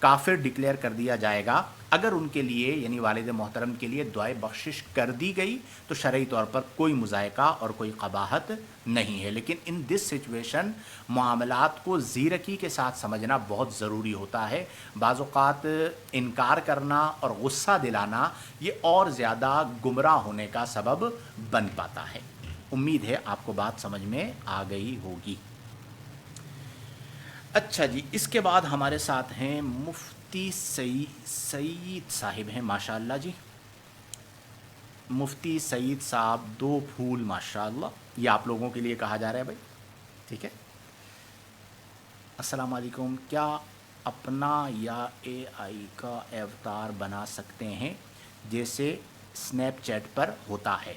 S2: کافر ڈکلیئر کر دیا جائے گا. اگر ان کے لیے یعنی والد محترم کے لیے دعائے بخشش کر دی گئی تو شرعی طور پر کوئی مذائقہ اور کوئی قباحت نہیں ہے. لیکن ان دس سچویشن معاملات کو زیرکی کے ساتھ سمجھنا بہت ضروری ہوتا ہے. بعض اوقات انکار کرنا اور غصہ دلانا یہ اور زیادہ گمراہ ہونے کا سبب بن پاتا ہے. امید ہے آپ کو بات سمجھ میں آ گئی ہوگی. اچھا جی، اس کے بعد ہمارے ساتھ ہیں مفتی سعید صاحب ہیں، ماشاءاللہ جی، مفتی سعید صاحب، 2 پھول ماشاءاللہ، یہ آپ لوگوں کے لیے کہا جا رہا ہے بھائی، ٹھیک ہے. السلام علیکم، کیا اپنا یا اے آئی کا اوتار بنا سکتے ہیں جیسے اسنیپ چیٹ پر ہوتا ہے؟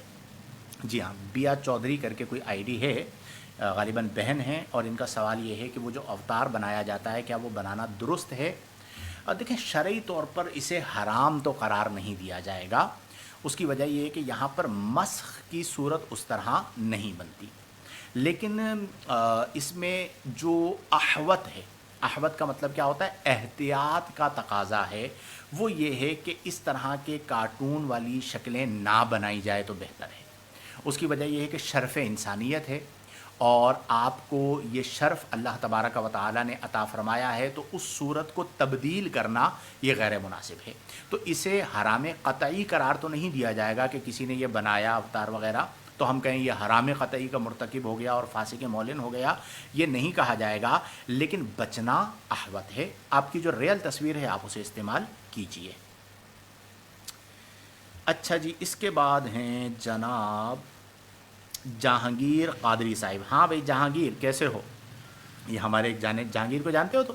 S2: جی ہاں، بیا چودھری کر کے کوئی آئی ڈی ہے، غالباً بہن ہیں، اور ان کا سوال یہ ہے کہ وہ جو اوتار بنایا جاتا ہے کیا وہ بنانا درست ہے؟ اور دیکھیں شرعی طور پر اسے حرام تو قرار نہیں دیا جائے گا. اس کی وجہ یہ ہے کہ یہاں پر مسخ کی صورت اس طرح نہیں بنتی، لیکن اس میں جو احوط ہے، احوط کا مطلب کیا ہوتا ہے، احتیاط کا تقاضا ہے، وہ یہ ہے کہ اس طرح کے کارٹون والی شکلیں نہ بنائی جائے تو بہتر ہے. اس کی وجہ یہ ہے کہ شرف انسانیت ہے اور آپ کو یہ شرف اللہ تبارک و تعالیٰ نے عطا فرمایا ہے، تو اس صورت کو تبدیل کرنا یہ غیر مناسب ہے. تو اسے حرام قطعی قرار تو نہیں دیا جائے گا کہ کسی نے یہ بنایا اوتار وغیرہ تو ہم کہیں یہ حرام قطعی کا مرتکب ہو گیا اور فاسق مولن ہو گیا، یہ نہیں کہا جائے گا، لیکن بچنا احوط ہے. آپ کی جو ریئل تصویر ہے آپ اسے استعمال کیجئے. اچھا جی، اس کے بعد ہیں جناب جہانگیر قادری صاحب. ہاں بھائی جہانگیر، کیسے ہو؟ یہ ہمارے جہانگیر کو جانتے ہو؟ تو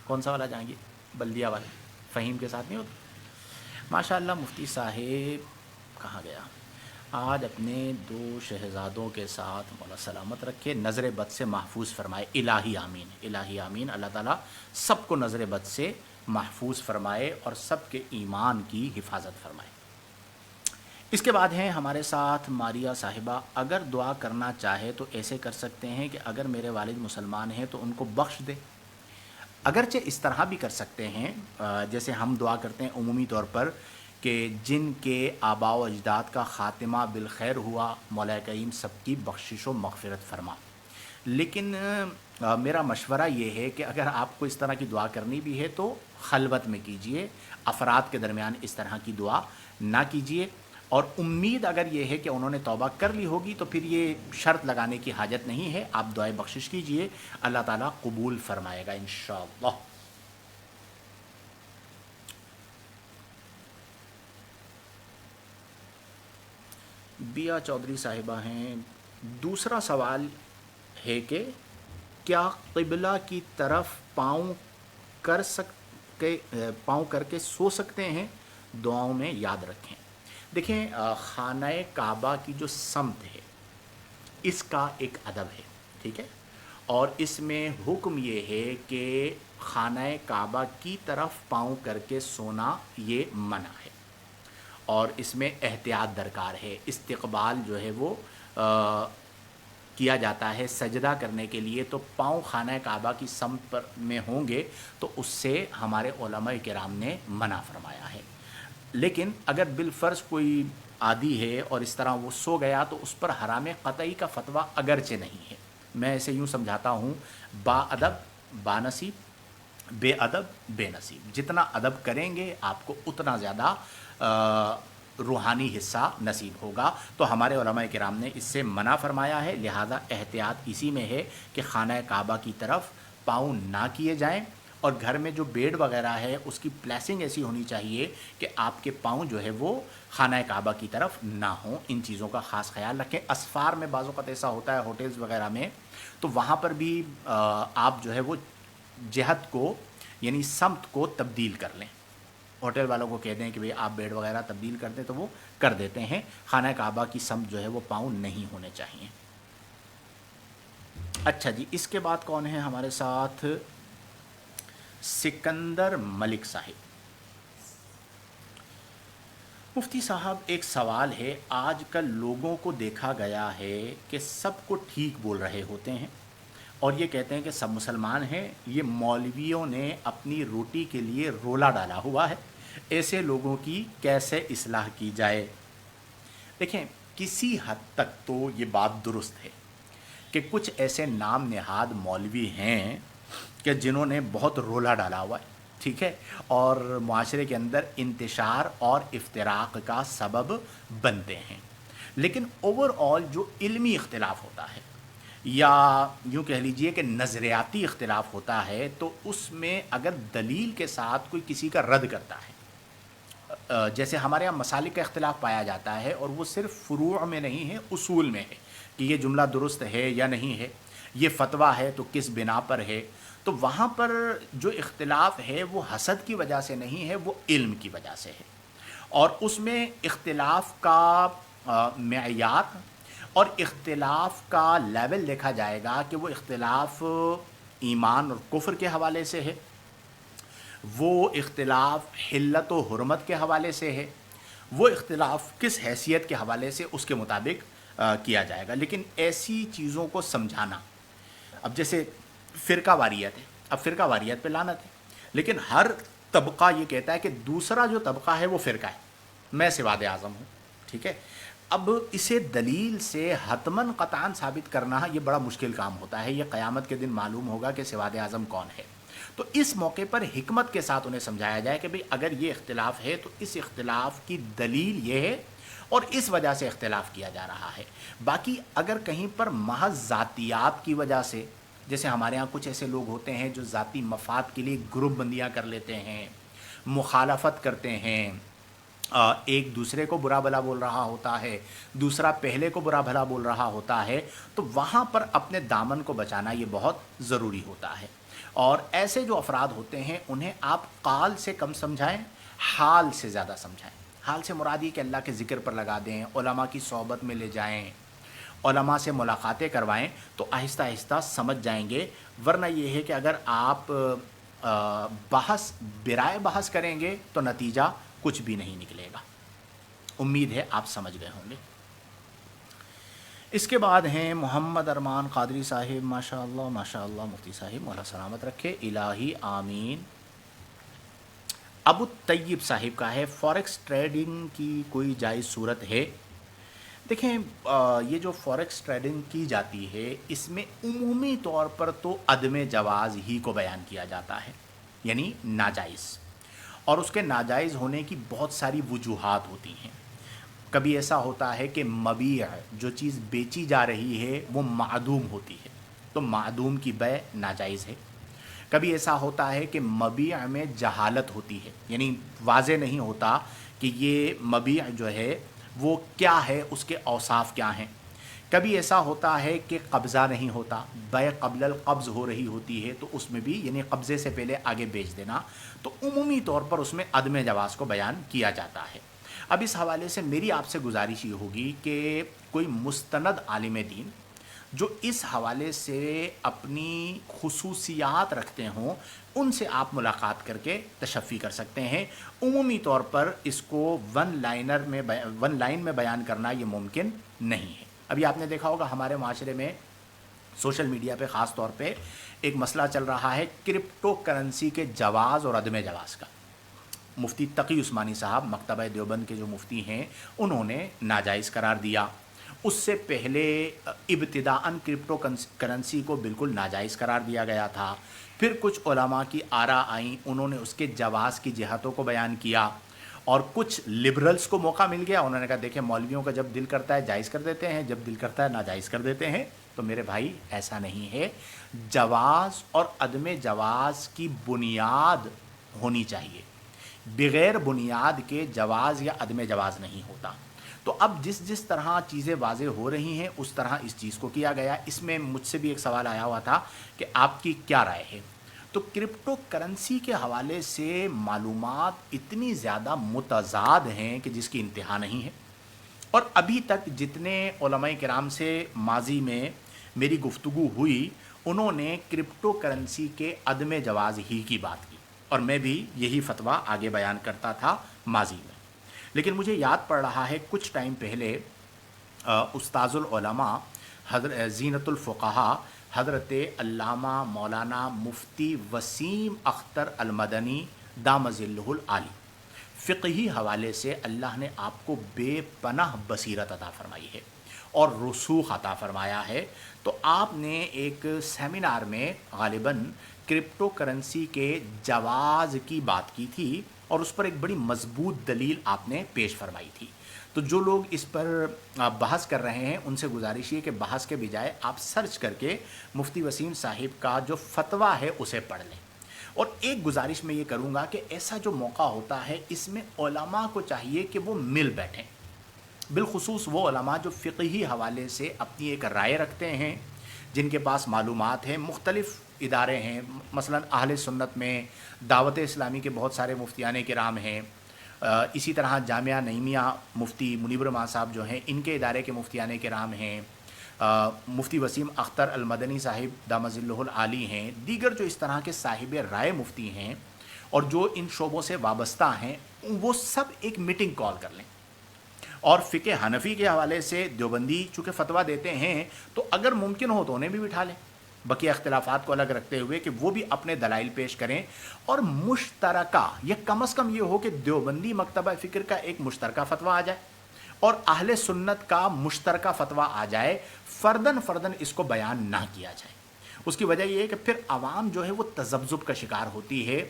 S2: کون سا والا جہانگیر؟ بلدیہ والے فہیم کے ساتھ نہیں ہوتا؟ ماشاء اللہ. مفتی صاحب کہاں گیا؟ آج اپنے 2 شہزادوں کے ساتھ مولا سلامت رکھے، نظر بد سے محفوظ فرمائے. الہی آمین، الہی آمین. اللہ تعالیٰ سب کو نظر بد سے محفوظ فرمائے اور سب کے ایمان کی حفاظت فرمائے. اس کے بعد ہیں ہمارے ساتھ ماریا صاحبہ. اگر دعا کرنا چاہے تو ایسے کر سکتے ہیں کہ اگر میرے والد مسلمان ہیں تو ان کو بخش دے. اگرچہ اس طرح بھی کر سکتے ہیں جیسے ہم دعا کرتے ہیں عمومی طور پر کہ جن کے آباء و اجداد کا خاتمہ بالخیر ہوا، مولا کریم سب کی بخشش و مغفرت فرما. لیکن میرا مشورہ یہ ہے کہ اگر آپ کو اس طرح کی دعا کرنی بھی ہے تو خلوت میں کیجئے، افراد کے درمیان اس طرح کی دعا نہ کیجئے. اور امید اگر یہ ہے کہ انہوں نے توبہ کر لی ہوگی تو پھر یہ شرط لگانے کی حاجت نہیں ہے، آپ دعائے بخشش کیجئے، اللہ تعالیٰ قبول فرمائے گا انشاءاللہ. بیا چودھری صاحبہ ہیں. دوسرا سوال ہے کہ کیا قبلہ کی طرف پاؤں کر کے سو سکتے ہیں؟ دعاؤں میں یاد رکھیں. دیکھیں خانہ کعبہ کی جو سمت ہے اس کا ایک ادب ہے، ٹھیک ہے، اور اس میں حکم یہ ہے کہ خانہ کعبہ کی طرف پاؤں کر کے سونا یہ منع ہے، اور اس میں احتیاط درکار ہے۔ استقبال جو ہے وہ کیا جاتا ہے سجدہ کرنے کے لیے، تو پاؤں خانہ کعبہ کی سمت پر میں ہوں گے تو اس سے ہمارے علماء کرام نے منع فرمایا ہے۔ لیکن اگر بالفرض کوئی عادی ہے اور اس طرح وہ سو گیا تو اس پر حرام قطعی کا فتویٰ اگرچہ نہیں ہے۔ میں اسے یوں سمجھاتا ہوں، با ادب با نصیب، بے ادب بے نصیب۔ جتنا ادب کریں گے آپ کو اتنا زیادہ روحانی حصہ نصیب ہوگا۔ تو ہمارے علماء کرام نے اس سے منع فرمایا ہے، لہذا احتیاط اسی میں ہے کہ خانہ کعبہ کی طرف پاؤں نہ کیے جائیں، اور گھر میں جو بیڈ وغیرہ ہے اس کی پلیسنگ ایسی ہونی چاہیے کہ آپ کے پاؤں جو ہے وہ خانہ کعبہ کی طرف نہ ہوں۔ ان چیزوں کا خاص خیال رکھیں۔ اسفار میں بعض اوقات ایسا ہوتا ہے ہوٹلز وغیرہ میں، تو وہاں پر بھی آپ جو ہے وہ جہت کو یعنی سمت کو تبدیل کر لیں۔ ہوٹل والوں کو کہہ دیں کہ بھئی آپ بیڈ وغیرہ تبدیل کر دیں تو وہ کر دیتے ہیں۔ خانہ کعبہ کی سمت جو ہے وہ پاؤں نہیں ہونے چاہیے۔ اچھا جی، اس کے بعد کون ہے ہمارے ساتھ؟ سکندر ملک صاحب۔ مفتی صاحب، ایک سوال ہے، آج کل لوگوں کو دیکھا گیا ہے کہ سب کو ٹھیک بول رہے ہوتے ہیں اور یہ کہتے ہیں کہ سب مسلمان ہیں، یہ مولویوں نے اپنی روٹی کے لیے رولا ڈالا ہوا ہے، ایسے لوگوں کی کیسے اصلاح کی جائے؟ دیکھیں، کسی حد تک تو یہ بات درست ہے کہ کچھ ایسے نام نہاد مولوی ہیں کہ جنہوں نے بہت رولا ڈالا ہوا ہے، ٹھیک ہے، اور معاشرے کے اندر انتشار اور افتراق کا سبب بنتے ہیں۔ لیکن اوور آل جو علمی اختلاف ہوتا ہے یا یوں کہہ لیجئے کہ نظریاتی اختلاف ہوتا ہے، تو اس میں اگر دلیل کے ساتھ کوئی کسی کا رد کرتا ہے، جیسے ہمارے یہاں مسالک کا اختلاف پایا جاتا ہے اور وہ صرف فروع میں نہیں ہے، اصول میں ہے کہ یہ جملہ درست ہے یا نہیں ہے، یہ فتویٰ ہے تو کس بنا پر ہے، تو وہاں پر جو اختلاف ہے وہ حسد کی وجہ سے نہیں ہے، وہ علم کی وجہ سے ہے، اور اس میں اختلاف کا معیار اور اختلاف کا لیول دیکھا جائے گا کہ وہ اختلاف ایمان اور کفر کے حوالے سے ہے، وہ اختلاف حلت و حرمت کے حوالے سے ہے، وہ اختلاف کس حیثیت کے حوالے سے، اس کے مطابق کیا جائے گا۔ لیکن ایسی چیزوں کو سمجھانا، اب جیسے فرقہ واریت ہے، اب فرقہ واریت پہ لعنت ہے، لیکن ہر طبقہ یہ کہتا ہے کہ دوسرا جو طبقہ ہے وہ فرقہ ہے، میں سواد اعظم ہوں، ٹھیک ہے۔ اب اسے دلیل سے حتماً قطعاً ثابت کرنا یہ بڑا مشکل کام ہوتا ہے، یہ قیامت کے دن معلوم ہوگا کہ سواد اعظم کون ہے۔ تو اس موقع پر حکمت کے ساتھ انہیں سمجھایا جائے کہ بھئی اگر یہ اختلاف ہے تو اس اختلاف کی دلیل یہ ہے اور اس وجہ سے اختلاف کیا جا رہا ہے۔ باقی اگر کہیں پر محض ذاتیات کی وجہ سے، جیسے ہمارے ہاں کچھ ایسے لوگ ہوتے ہیں جو ذاتی مفاد کے لیے گروپ بندیاں کر لیتے ہیں، مخالفت کرتے ہیں، ایک دوسرے کو برا بھلا بول رہا ہوتا ہے، دوسرا پہلے کو برا بھلا بول رہا ہوتا ہے، تو وہاں پر اپنے دامن کو بچانا یہ بہت ضروری ہوتا ہے۔ اور ایسے جو افراد ہوتے ہیں انہیں آپ قال سے کم سمجھائیں، حال سے زیادہ سمجھائیں۔ حال سے مراد یہ کہ اللہ کے ذکر پر لگا دیں، علماء کی صحبت میں لے جائیں، علماء سے ملاقاتیں کروائیں، تو آہستہ آہستہ سمجھ جائیں گے۔ ورنہ یہ ہے کہ اگر آپ بحث برائے بحث کریں گے تو نتیجہ کچھ بھی نہیں نکلے گا۔ امید ہے آپ سمجھ گئے ہوں گے۔ اس کے بعد ہیں محمد ارمان قادری صاحب، ماشاء اللہ مفتی صاحب مولا سلامت رکھے، الہی آمین۔ ابو طیب صاحب کا ہے، فوریکس ٹریڈنگ کی کوئی جائز صورت ہے؟ دیکھیں، یہ جو فوریکس ٹریڈنگ کی جاتی ہے اس میں عمومی طور پر تو عدم جواز ہی کو بیان کیا جاتا ہے، یعنی ناجائز، اور اس کے ناجائز ہونے کی بہت ساری وجوہات ہوتی ہیں۔ کبھی ایسا ہوتا ہے کہ مبیع، جو چیز بیچی جا رہی ہے وہ معدوم ہوتی ہے، تو معدوم کی بیع ناجائز ہے۔ کبھی ایسا ہوتا ہے کہ مبیع میں جہالت ہوتی ہے، یعنی واضح نہیں ہوتا کہ یہ مبیع جو ہے وہ کیا ہے، اس کے اوصاف کیا ہیں۔ کبھی ایسا ہوتا ہے کہ قبضہ نہیں ہوتا، بیع قبل القبض ہو رہی ہوتی ہے، تو اس میں بھی یعنی قبضے سے پہلے آگے بیچ دینا، تو عمومی طور پر اس میں عدم جواز کو بیان کیا جاتا ہے۔ اب اس حوالے سے میری آپ سے گزارش یہ ہوگی کہ کوئی مستند عالم دین جو اس حوالے سے اپنی خصوصیات رکھتے ہوں ان سے آپ ملاقات کر کے تشفی کر سکتے ہیں. عمومی طور پر اس کو ون لائن میں بیان کرنا یہ ممکن نہیں ہے. ابھی آپ نے دیکھا ہوگا ہمارے معاشرے میں سوشل میڈیا پہ خاص طور پہ ایک مسئلہ چل رہا ہے کرپٹو کرنسی کے جواز اور عدم جواز کا. مفتی تقی عثمانی صاحب مکتبہ دیوبند کے جو مفتی ہیں انہوں نے ناجائز قرار دیا. اس سے پہلے ابتداءً کرپٹو کرنسی کو بالکل ناجائز قرار دیا گیا تھا. پھر کچھ علماء کی آراء آئیں, انہوں نے اس کے جواز کی جہتوں کو بیان کیا, اور کچھ لبرلز کو موقع مل گیا, انہوں نے کہا دیکھیں مولویوں کا جب دل کرتا ہے جائز کر دیتے ہیں, جب دل کرتا ہے ناجائز کر دیتے ہیں. تو میرے بھائی ایسا نہیں ہے. جواز اور عدم جواز کی بنیاد ہونی چاہیے, بغیر بنیاد کے جواز یا عدم جواز نہیں ہوتا. تو اب جس طرح چیزیں واضح ہو رہی ہیں اس طرح اس چیز کو کیا گیا. اس میں مجھ سے بھی ایک سوال آیا ہوا تھا کہ آپ کی کیا رائے ہے. تو کرپٹو کرنسی کے حوالے سے معلومات اتنی زیادہ متضاد ہیں کہ جس کی انتہا نہیں ہے. اور ابھی تک جتنے علماء کرام سے ماضی میں میری گفتگو ہوئی انہوں نے کرپٹو کرنسی کے عدم جواز ہی کی بات کی, اور میں بھی یہی فتویٰ آگے بیان کرتا تھا ماضی میں. لیکن مجھے یاد پڑ رہا ہے کچھ ٹائم پہلے استاذ العلماء زینت الفقہا حضرت علامہ مولانا مفتی وسیم اختر المدنی دام ظلہ العالی, فقہی حوالے سے اللہ نے آپ کو بے پناہ بصیرت عطا فرمائی ہے اور رسوخ عطا فرمایا ہے. تو آپ نے ایک سیمینار میں غالباً کرپٹو کرنسی کے جواز کی بات کی تھی, اور اس پر ایک بڑی مضبوط دلیل آپ نے پیش فرمائی تھی. تو جو لوگ اس پر بحث کر رہے ہیں ان سے گزارش یہ کہ بحث کے بجائے آپ سرچ کر کے مفتی وسیم صاحب کا جو فتویٰ ہے اسے پڑھ لیں. اور ایک گزارش میں یہ کروں گا کہ ایسا جو موقع ہوتا ہے اس میں علماء کو چاہیے کہ وہ مل بیٹھیں, بالخصوص وہ علماء جو فقہی حوالے سے اپنی ایک رائے رکھتے ہیں, جن کے پاس معلومات ہیں. مختلف ادارے ہیں, مثلا اہل سنت میں دعوت اسلامی کے بہت سارے مفتیان کرام ہیں, اسی طرح جامعہ نعیمیہ مفتی منیب الرحمٰن صاحب جو ہیں ان کے ادارے کے مفتیان کرام ہیں, مفتی وسیم اختر المدنی صاحب دام ظلہ العالی ہیں, دیگر جو اس طرح کے صاحب رائے مفتی ہیں اور جو ان شعبوں سے وابستہ ہیں, وہ سب ایک میٹنگ کال کر لیں. اور فقہ حنفی کے حوالے سے دیوبندی چونکہ فتویٰ دیتے ہیں تو اگر ممکن ہو تو انہیں بھی بٹھا لیں, بقیہ اختلافات کو الگ رکھتے ہوئے کہ وہ بھی اپنے دلائل پیش کریں, اور مشترکہ یا کم از کم یہ ہو کہ دیوبندی مکتبہ فکر کا ایک مشترکہ فتویٰ آ جائے اور اہل سنت کا مشترکہ فتویٰ آ جائے, فرداً اس کو بیان نہ کیا جائے. اس کی وجہ یہ ہے کہ پھر عوام جو ہے وہ تذبذب کا شکار ہوتی ہے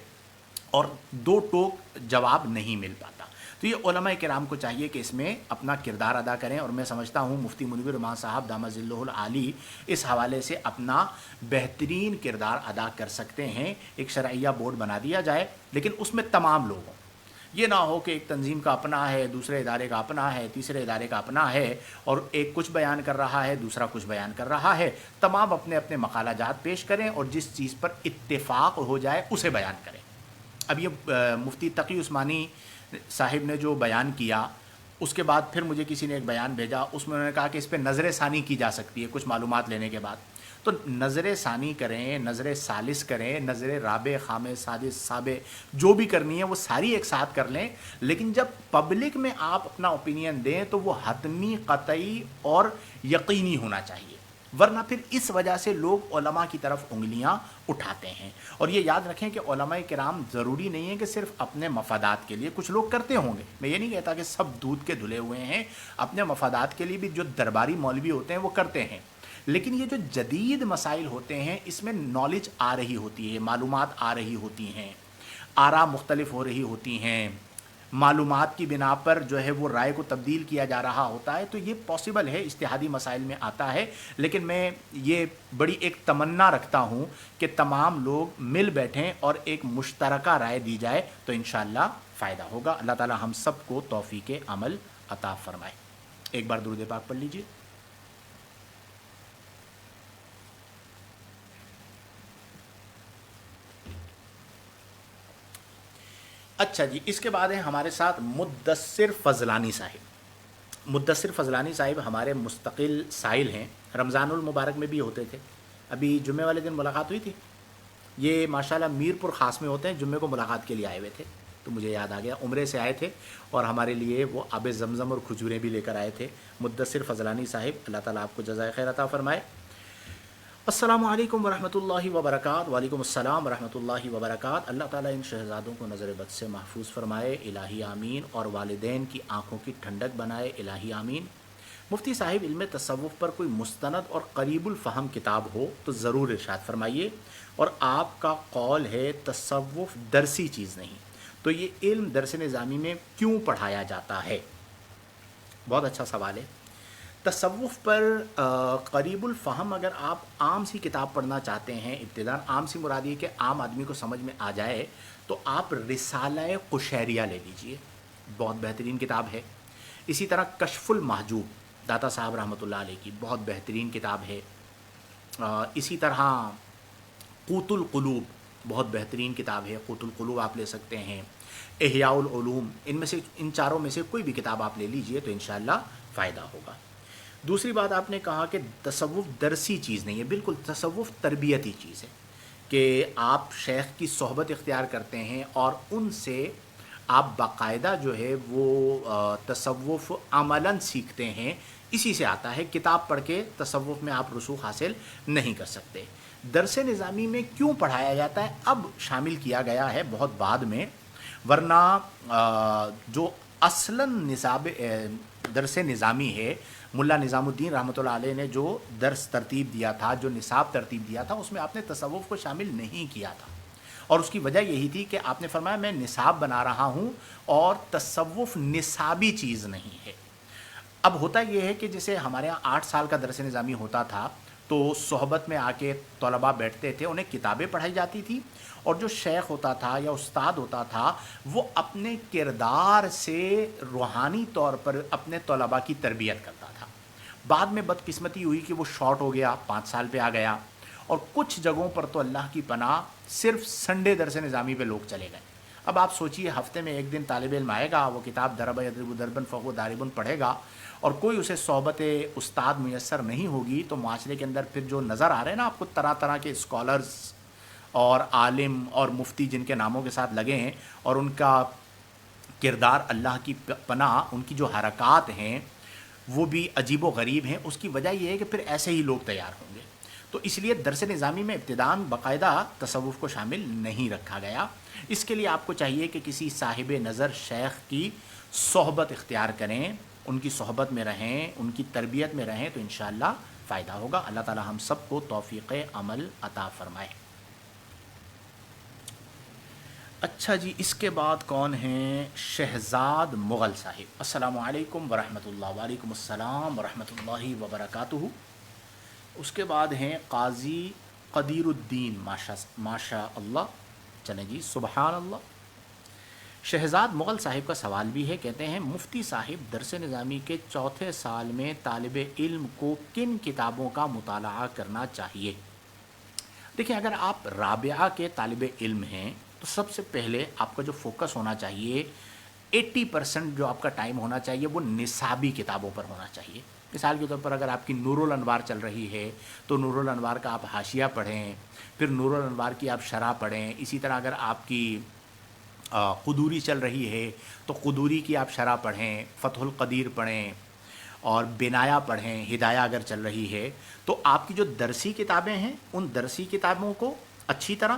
S2: اور دو ٹوک جواب نہیں مل پاتا. تو یہ علماء کرام کو چاہیے کہ اس میں اپنا کردار ادا کریں, اور میں سمجھتا ہوں مفتی منیب الرحمٰن صاحب دام ظلہ العالی اس حوالے سے اپنا بہترین کردار ادا کر سکتے ہیں. ایک شرعیہ بورڈ بنا دیا جائے, لیکن اس میں تمام لوگوں, یہ نہ ہو کہ ایک تنظیم کا اپنا ہے, دوسرے ادارے کا اپنا ہے, تیسرے ادارے کا اپنا ہے, اور ایک کچھ بیان کر رہا ہے دوسرا کچھ بیان کر رہا ہے. تمام اپنے اپنے مقالہ جات پیش کریں اور جس چیز پر اتفاق ہو جائے اسے بیان کریں. اب یہ مفتی تقی عثمانی صاحب نے جو بیان کیا, اس کے بعد پھر مجھے کسی نے ایک بیان بھیجا, اس میں انہوں نے کہا کہ اس پہ نظر ثانی کی جا سکتی ہے کچھ معلومات لینے کے بعد. تو نظر ثانی کریں, نظر ثالث کریں, نظر رابع خامس سادس سابع جو بھی کرنی ہے وہ ساری ایک ساتھ کر لیں, لیکن جب پبلک میں آپ اپنا اوپینین دیں تو وہ حتمی, قطعی اور یقینی ہونا چاہیے, ورنہ پھر اس وجہ سے لوگ علماء کی طرف انگلیاں اٹھاتے ہیں. اور یہ یاد رکھیں کہ علماء کرام ضروری نہیں ہے کہ صرف اپنے مفادات کے لیے, کچھ لوگ کرتے ہوں گے, میں یہ نہیں کہتا کہ سب دودھ کے دھلے ہوئے ہیں, اپنے مفادات کے لیے بھی جو درباری مولوی ہوتے ہیں وہ کرتے ہیں, لیکن یہ جو جدید مسائل ہوتے ہیں اس میں نالج آ رہی ہوتی ہے, معلومات آ رہی ہوتی ہیں, آراء مختلف ہو رہی ہوتی ہیں, معلومات کی بنا پر جو ہے وہ رائے کو تبدیل کیا جا رہا ہوتا ہے. تو یہ پاسبل ہے, اجتہادی مسائل میں آتا ہے, لیکن میں یہ بڑی ایک تمنا رکھتا ہوں کہ تمام لوگ مل بیٹھیں اور ایک مشترکہ رائے دی جائے تو انشاءاللہ فائدہ ہوگا. اللہ تعالی ہم سب کو توفیق عمل عطا فرمائے. ایک بار درود پاک پڑھ لیجیے. اچھا جی, اس کے بعد ہے ہمارے ساتھ مدثر فضلانی صاحب. مدثر فضلانی صاحب ہمارے مستقل سائل ہیں، رمضان المبارک میں بھی ہوتے تھے، ابھی جمعے والے دن ملاقات ہوئی تھی، یہ ماشاءاللہ میر پور خاص میں ہوتے ہیں، جمعے کو ملاقات کے لیے آئے ہوئے تھے، تو مجھے یاد آ گیا عمرے سے آئے تھے اور ہمارے لیے وہ آب زمزم اور کھجوریں بھی لے کر آئے تھے۔ مدثر فضلانی صاحب، اللہ تعالیٰ آپ کو جزائے خیر عطا فرمائے۔ السلام علیکم ورحمۃ اللہ وبرکاتہ۔ وعلیکم السلام ورحمۃ اللہ وبرکاتہ۔ اللہ تعالیٰ ان شہزادوں کو نظر بد سے محفوظ فرمائے، الہی آمین، اور والدین کی آنکھوں کی ٹھنڈک بنائے، الہی آمین۔ مفتی صاحب، علم تصوف پر کوئی مستند اور قریب الفہم کتاب ہو تو ضرور ارشاد فرمائیے، اور آپ کا قول ہے تصوف درسی چیز نہیں، تو یہ علم درس نظامی میں کیوں پڑھایا جاتا ہے؟ بہت اچھا سوال ہے۔ تصوف پر قریب الفہم اگر آپ عام سی کتاب پڑھنا چاہتے ہیں، ابتداء عام سی مراد یہ کہ عام آدمی کو سمجھ میں آ جائے، تو آپ رسالہ قشیریہ لے لیجئے، بہت بہترین کتاب ہے۔ اسی طرح کشف المحجوب داتا صاحب رحمۃ اللہ علیہ کی بہت بہترین کتاب ہے۔ اسی طرح قوت القلوب بہت بہترین کتاب ہے، قوت القلوب آپ لے سکتے ہیں۔ احیاء العلوم، ان میں سے ان چاروں میں سے کوئی بھی کتاب آپ لے لیجئے تو انشاءاللہ فائدہ ہوگا۔ دوسری بات، آپ نے کہا کہ تصوف درسی چیز نہیں ہے، بالکل تصوف تربیتی چیز ہے، کہ آپ شیخ کی صحبت اختیار کرتے ہیں اور ان سے آپ باقاعدہ جو ہے وہ تصوف عملاً سیکھتے ہیں، اسی سے آتا ہے، کتاب پڑھ کے تصوف میں آپ رسوخ حاصل نہیں کر سکتے۔ درس نظامی میں کیوں پڑھایا جاتا ہے؟ اب شامل کیا گیا ہے بہت بعد میں، ورنہ جو اصلاً نصاب درس نظامی ہے، ملا نظام الدین رحمۃ اللہ علیہ نے جو درس ترتیب دیا تھا، جو نصاب ترتیب دیا تھا، اس میں آپ نے تصوف کو شامل نہیں کیا تھا، اور اس کی وجہ یہی تھی کہ آپ نے فرمایا میں نصاب بنا رہا ہوں اور تصوف نصابی چیز نہیں ہے۔ اب ہوتا یہ ہے کہ جیسے ہمارے یہاں 8 سال کا درس نظامی ہوتا تھا تو صحبت میں آ کے طلباء بیٹھتے تھے، انہیں کتابیں پڑھائی جاتی تھی، اور جو شیخ ہوتا تھا یا استاد ہوتا تھا وہ اپنے کردار سے روحانی طور پر اپنے طلباء کی تربیت کرتا تھا۔ بعد میں بدقسمتی ہوئی کہ وہ شارٹ ہو گیا، 5 سال پہ آ گیا، اور کچھ جگہوں پر تو اللہ کی پناہ صرف سنڈے درس نظامی پہ لوگ چلے گئے۔ اب آپ سوچئے، ہفتے میں ایک دن طالب علم آئے گا، وہ کتاب درب یضرب دربن فہو داربن پڑھے گا، اور کوئی اسے صحبت استاد میسر نہیں ہوگی، تو معاشرے کے اندر پھر جو نظر آ رہے ہیں نا آپ کو، طرح طرح کے اسکالرز اور عالم اور مفتی جن کے ناموں کے ساتھ لگے ہیں، اور ان کا کردار اللہ کی پناہ، ان کی جو حرکات ہیں وہ بھی عجیب و غریب ہیں، اس کی وجہ یہ ہے کہ پھر ایسے ہی لوگ تیار ہوں گے۔ تو اس لیے درس نظامی میں ابتداءً باقاعدہ تصوف کو شامل نہیں رکھا گیا۔ اس کے لیے آپ کو چاہیے کہ کسی صاحب نظر شیخ کی صحبت اختیار کریں، ان کی صحبت میں رہیں، ان کی تربیت میں رہیں، تو انشاءاللہ فائدہ ہوگا۔ اللہ تعالی ہم سب کو توفیق عمل عطا فرمائے۔ اچھا جی، اس کے بعد کون ہیں؟ شہزاد مغل صاحب، السلام علیکم ورحمۃ اللہ۔ وعلیکم السلام ورحمۃ اللہ وبرکاتہ۔ اس کے بعد ہیں قاضی قدیر الدین، ماشاء اللہ، چلیں جی، سبحان اللہ۔ شہزاد مغل صاحب کا سوال بھی ہے، کہتے ہیں مفتی صاحب، درس نظامی کے 4تھے سال میں طالب علم کو کن کتابوں کا مطالعہ کرنا چاہیے؟ دیکھیں، اگر آپ رابعہ کے طالب علم ہیں تو سب سے پہلے آپ کا جو فوکس ہونا چاہیے، 80% جو آپ کا ٹائم ہونا چاہیے وہ نصابی کتابوں پر ہونا چاہیے۔ مثال کے طور پر اگر آپ کی نور الانوار چل رہی ہے تو نور الانوار کا آپ حاشیہ پڑھیں، پھر نور الانوار کی آپ شرح پڑھیں۔ اسی طرح اگر آپ کی قدوری چل رہی ہے تو قدوری کی آپ شرح پڑھیں، فتح القدیر پڑھیں، اور بنایا پڑھیں۔ ہدایہ اگر چل رہی ہے تو آپ کی جو درسی کتابیں ہیں، ان درسی کتابوں کو اچھی طرح،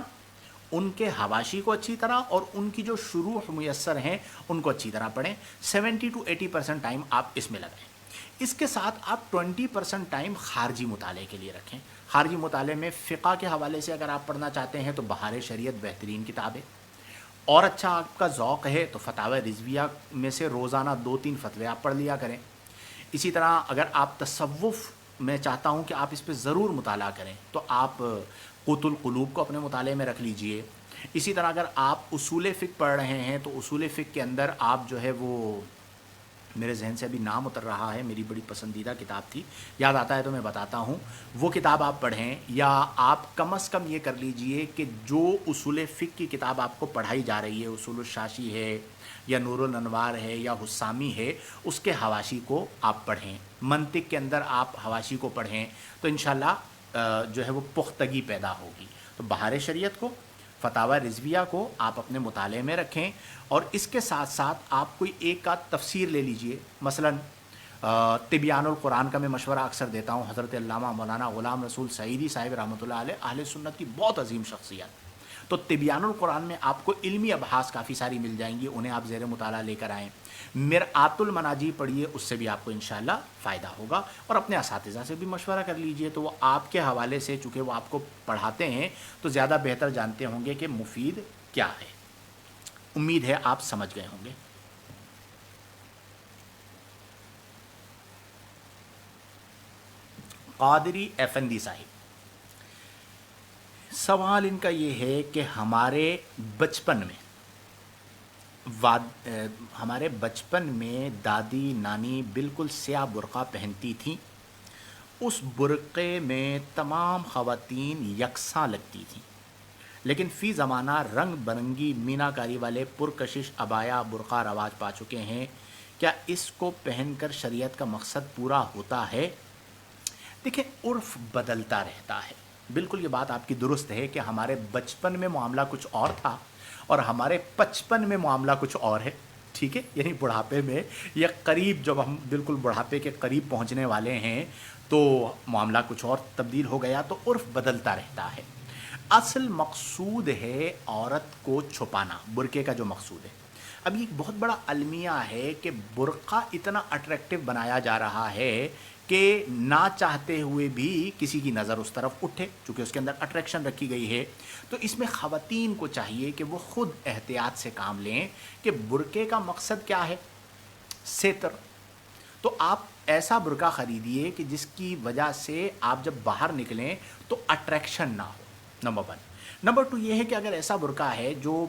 S2: ان کے حواشی کو اچھی طرح، اور ان کی جو شروح میسر ہیں ان کو اچھی طرح پڑھیں۔ 70 to 80% ٹائم آپ اس میں لگائیں۔ اس کے ساتھ آپ 20% ٹائم خارجی مطالعے کے لیے رکھیں۔ خارجی مطالعے میں فقہ کے حوالے سے اگر آپ پڑھنا چاہتے ہیں تو بہار شریعت بہترین کتاب ہے، اور اچھا آپ کا ذوق ہے تو فتاوی رضویہ میں سے روزانہ 2-3 فتوے آپ پڑھ لیا کریں۔ اسی طرح اگر آپ تصوف میں چاہتا ہوں کہ آپ اس پہ ضرور مطالعہ کریں تو آپ قوت القلوب کو اپنے مطالعے میں رکھ لیجئے۔ اسی طرح اگر آپ اصول فقہ پڑھ رہے ہیں تو اصول فقہ کے اندر آپ جو ہے وہ میرے ذہن سے ابھی نام اتر رہا ہے، میری بڑی پسندیدہ کتاب تھی، یاد آتا ہے تو میں بتاتا ہوں، وہ کتاب آپ پڑھیں، یا آپ کم از کم یہ کر لیجئے کہ جو اصول فقہ کی کتاب آپ کو پڑھائی جا رہی ہے، اصول الشاشی ہے یا نور الانوار ہے یا حسامی ہے، اس کے حواشی کو آپ پڑھیں، منطق کے اندر آپ حواشی کو پڑھیں تو انشاءاللہ جو ہے وہ پختگی پیدا ہوگی۔ تو بہار شریعت کو، فتاوی رضویہ کو آپ اپنے مطالعے میں رکھیں، اور اس کے ساتھ ساتھ آپ کوئی ایک آدھ تفسیر لے لیجئے، مثلا طبیان القرآن کا میں مشورہ اکثر دیتا ہوں، حضرت علامہ مولانا غلام رسول سعیدی صاحب رحمۃ اللہ علیہ، اہل سنت کی بہت عظیم شخصیت، تو طبیان القرآن میں آپ کو علمی ابحاث کافی ساری مل جائیں گی، انہیں آپ زیر مطالعہ لے کر آئیں۔ مرآت المناجی پڑھیے، اس سے بھی آپ کو انشاءاللہ فائدہ ہوگا، اور اپنے اساتذہ سے بھی مشورہ کر لیجئے، تو وہ آپ کے حوالے سے، چونکہ وہ آپ کو پڑھاتے ہیں تو زیادہ بہتر جانتے ہوں گے کہ مفید کیا ہے۔ امید ہے آپ سمجھ گئے ہوں گے۔ قادری افندی صاحب، سوال ان کا یہ ہے کہ ہمارے بچپن میں دادی نانی بالکل سیاہ برقع پہنتی تھیں، اس برقعے میں تمام خواتین یکساں لگتی تھیں، لیکن فی زمانہ رنگ برنگی مینا کاری والے پرکشش عبایا برقع رواج پا چکے ہیں، کیا اس کو پہن کر شریعت کا مقصد پورا ہوتا ہے؟ دیکھیں، عرف بدلتا رہتا ہے، بالکل یہ بات آپ کی درست ہے کہ ہمارے بچپن میں معاملہ کچھ اور تھا اور ہمارے 55 میں معاملہ کچھ اور ہے، ٹھیک ہے، یعنی بڑھاپے میں یا قریب، جب ہم بالکل بڑھاپے کے قریب پہنچنے والے ہیں تو معاملہ کچھ اور تبدیل ہو گیا، تو عرف بدلتا رہتا ہے۔ اصل مقصود ہے عورت کو چھپانا، برقعے کا جو مقصود ہے۔ اب یہ ایک بہت بڑا المیہ ہے کہ برقع اتنا اٹریکٹیو بنایا جا رہا ہے کہ نہ چاہتے ہوئے بھی کسی کی نظر اس طرف اٹھے، چونکہ اس کے اندر اٹریکشن رکھی گئی ہے۔ تو اس میں خواتین کو چاہیے کہ وہ خود احتیاط سے کام لیں کہ برقعے کا مقصد کیا ہے؟ ستر۔ تو آپ ایسا برقع خریدیے کہ جس کی وجہ سے آپ جب باہر نکلیں تو اٹریکشن نہ ہو، نمبر 1۔ نمبر 2 یہ ہے کہ اگر ایسا برقع ہے جو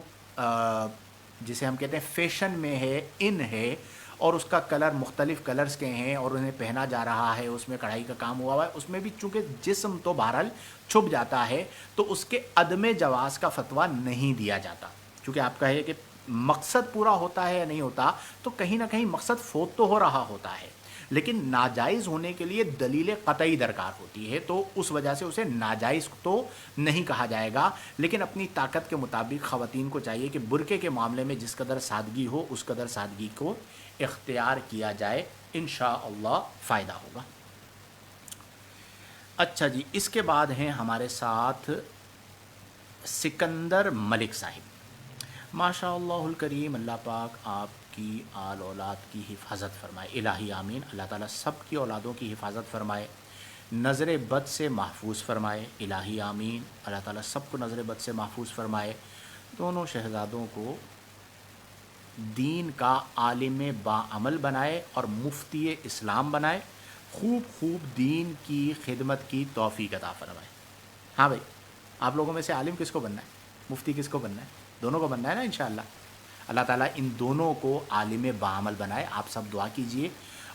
S2: جسے ہم کہتے ہیں فیشن میں ہے، ان ہے، اور اس کا کلر مختلف کلرز کے ہیں اور انہیں پہنا جا رہا ہے، اس میں کڑھائی کا کام ہوا ہوا ہے، اس میں بھی چونکہ جسم تو بہرحال چھپ جاتا ہے، تو اس کے عدم جواز کا فتویٰ نہیں دیا جاتا، چونکہ آپ کہے کہ مقصد پورا ہوتا ہے یا نہیں ہوتا، تو کہیں نہ کہیں مقصد فوت تو ہو رہا ہوتا ہے، لیکن ناجائز ہونے کے لیے دلیل قطعی درکار ہوتی ہے، تو اس وجہ سے اسے ناجائز تو نہیں کہا جائے گا، لیکن اپنی طاقت کے مطابق خواتین کو چاہیے کہ برقعے کے معاملے میں جس قدر سادگی ہو اس قدر سادگی کو اختیار کیا جائے، انشاءاللہ فائدہ ہوگا۔ اچھا جی، اس کے بعد ہیں ہمارے ساتھ سکندر ملک صاحب۔ ماشاء اللہ الکریم، اللہ پاک آپ کی آل اولاد کی حفاظت فرمائے، الہی آمین۔ اللہ تعالیٰ سب کی اولادوں کی حفاظت فرمائے، نظر بد سے محفوظ فرمائے، الہی آمین۔ اللہ تعالیٰ سب کو نظر بد سے محفوظ فرمائے، دونوں شہزادوں کو دین کا عالم باعمل بنائے اور مفتی اسلام بنائے، خوب دین کی خدمت کی توفیق عطا فرمائے۔ ہاں بھائی، آپ لوگوں میں سے عالم کس کو بننا ہے؟ مفتی کس کو بننا ہے؟ دونوں کو بننا ہے نا انشاءاللہ۔ اللہ تعالیٰ ان دونوں کو عالم باعمل بنائے، آپ سب دعا کیجئے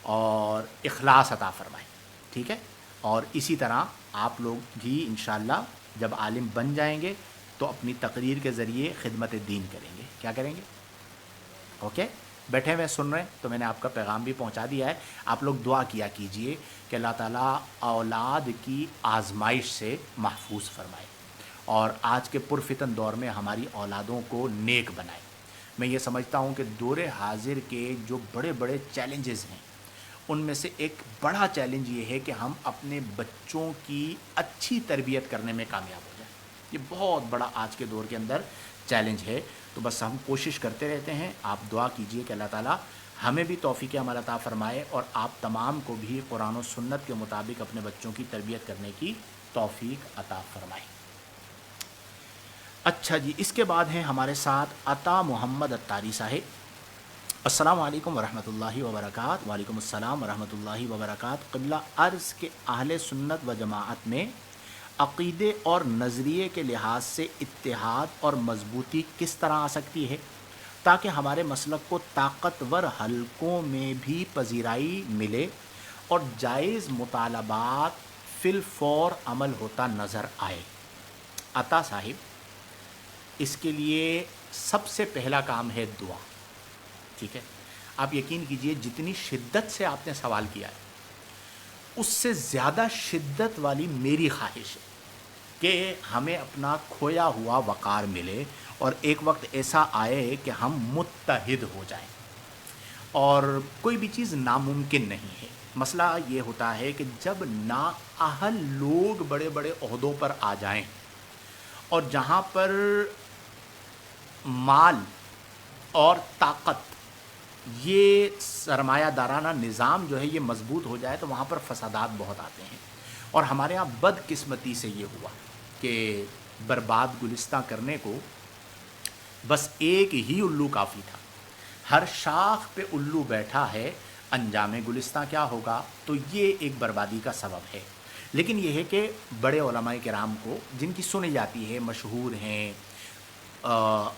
S2: اور اخلاص عطا فرمائے، ٹھیک ہے؟ اور اسی طرح آپ لوگ بھی انشاءاللہ جب عالم بن جائیں گے تو اپنی تقریر کے ذریعے خدمت دین کریں گے۔ کیا کریں گے؟ اوکے، بیٹھے ہوئے سن رہے ہیں تو میں نے آپ کا پیغام بھی پہنچا دیا ہے۔ آپ لوگ دعا کیا کیجئے کہ اللہ تعالیٰ اولاد کی آزمائش سے محفوظ فرمائے اور آج کے پرفتن دور میں ہماری اولادوں کو نیک بنائے۔ میں یہ سمجھتا ہوں کہ دور حاضر کے جو بڑے بڑے چیلنجز ہیں، ان میں سے ایک بڑا چیلنج یہ ہے کہ ہم اپنے بچوں کی اچھی تربیت کرنے میں کامیاب ہو جائیں۔ یہ بہت بڑا آج کے دور کے اندر چیلنج ہے، تو بس ہم کوشش کرتے رہتے ہیں۔ آپ دعا کیجئے کہ اللہ تعالیٰ ہمیں بھی توفیق عمل عطا فرمائے اور آپ تمام کو بھی قرآن و سنت کے مطابق اپنے بچوں کی تربیت کرنے کی توفیق عطا فرمائے۔ اچھا جی، اس کے بعد ہیں ہمارے ساتھ عطا محمد اتاری صاحب۔ السلام علیکم ورحمۃ اللہ وبرکاتہ۔ وعلیکم السلام ورحمۃ اللہ وبرکاتہ۔ قبلہ عرض کے اہل سنت و جماعت میں عقیدے اور نظریے کے لحاظ سے اتحاد اور مضبوطی کس طرح آ سکتی ہے؟ تاکہ ہمارے مسلک کو طاقتور حلقوں میں بھی پذیرائی ملے اور جائز مطالبات فی الفور عمل ہوتا نظر آئے۔ عطا صاحب، اس کے لیے سب سے پہلا کام ہے دعا، ٹھیک ہے؟ آپ یقین کیجئے جتنی شدت سے آپ نے سوال کیا ہے اس سے زیادہ شدت والی میری خواہش ہے کہ ہمیں اپنا کھویا ہوا وقار ملے اور ایک وقت ایسا آئے کہ ہم متحد ہو جائیں، اور کوئی بھی چیز ناممکن نہیں ہے۔ مسئلہ یہ ہوتا ہے کہ جب نااہل لوگ بڑے بڑے عہدوں پر آ جائیں اور جہاں پر مال اور طاقت، یہ سرمایہ دارانہ نظام جو ہے یہ مضبوط ہو جائے تو وہاں پر فسادات بہت آتے ہیں۔ اور ہمارے ہاں بدقسمتی سے یہ ہوا کہ برباد گلستہ کرنے کو بس ایک ہی الو کافی تھا، ہر شاخ پہ الو بیٹھا ہے، انجام گلستہ کیا ہوگا؟ تو یہ ایک بربادی کا سبب ہے۔ لیکن یہ ہے کہ بڑے علماء کرام کو جن کی سنی جاتی ہے، مشہور ہیں،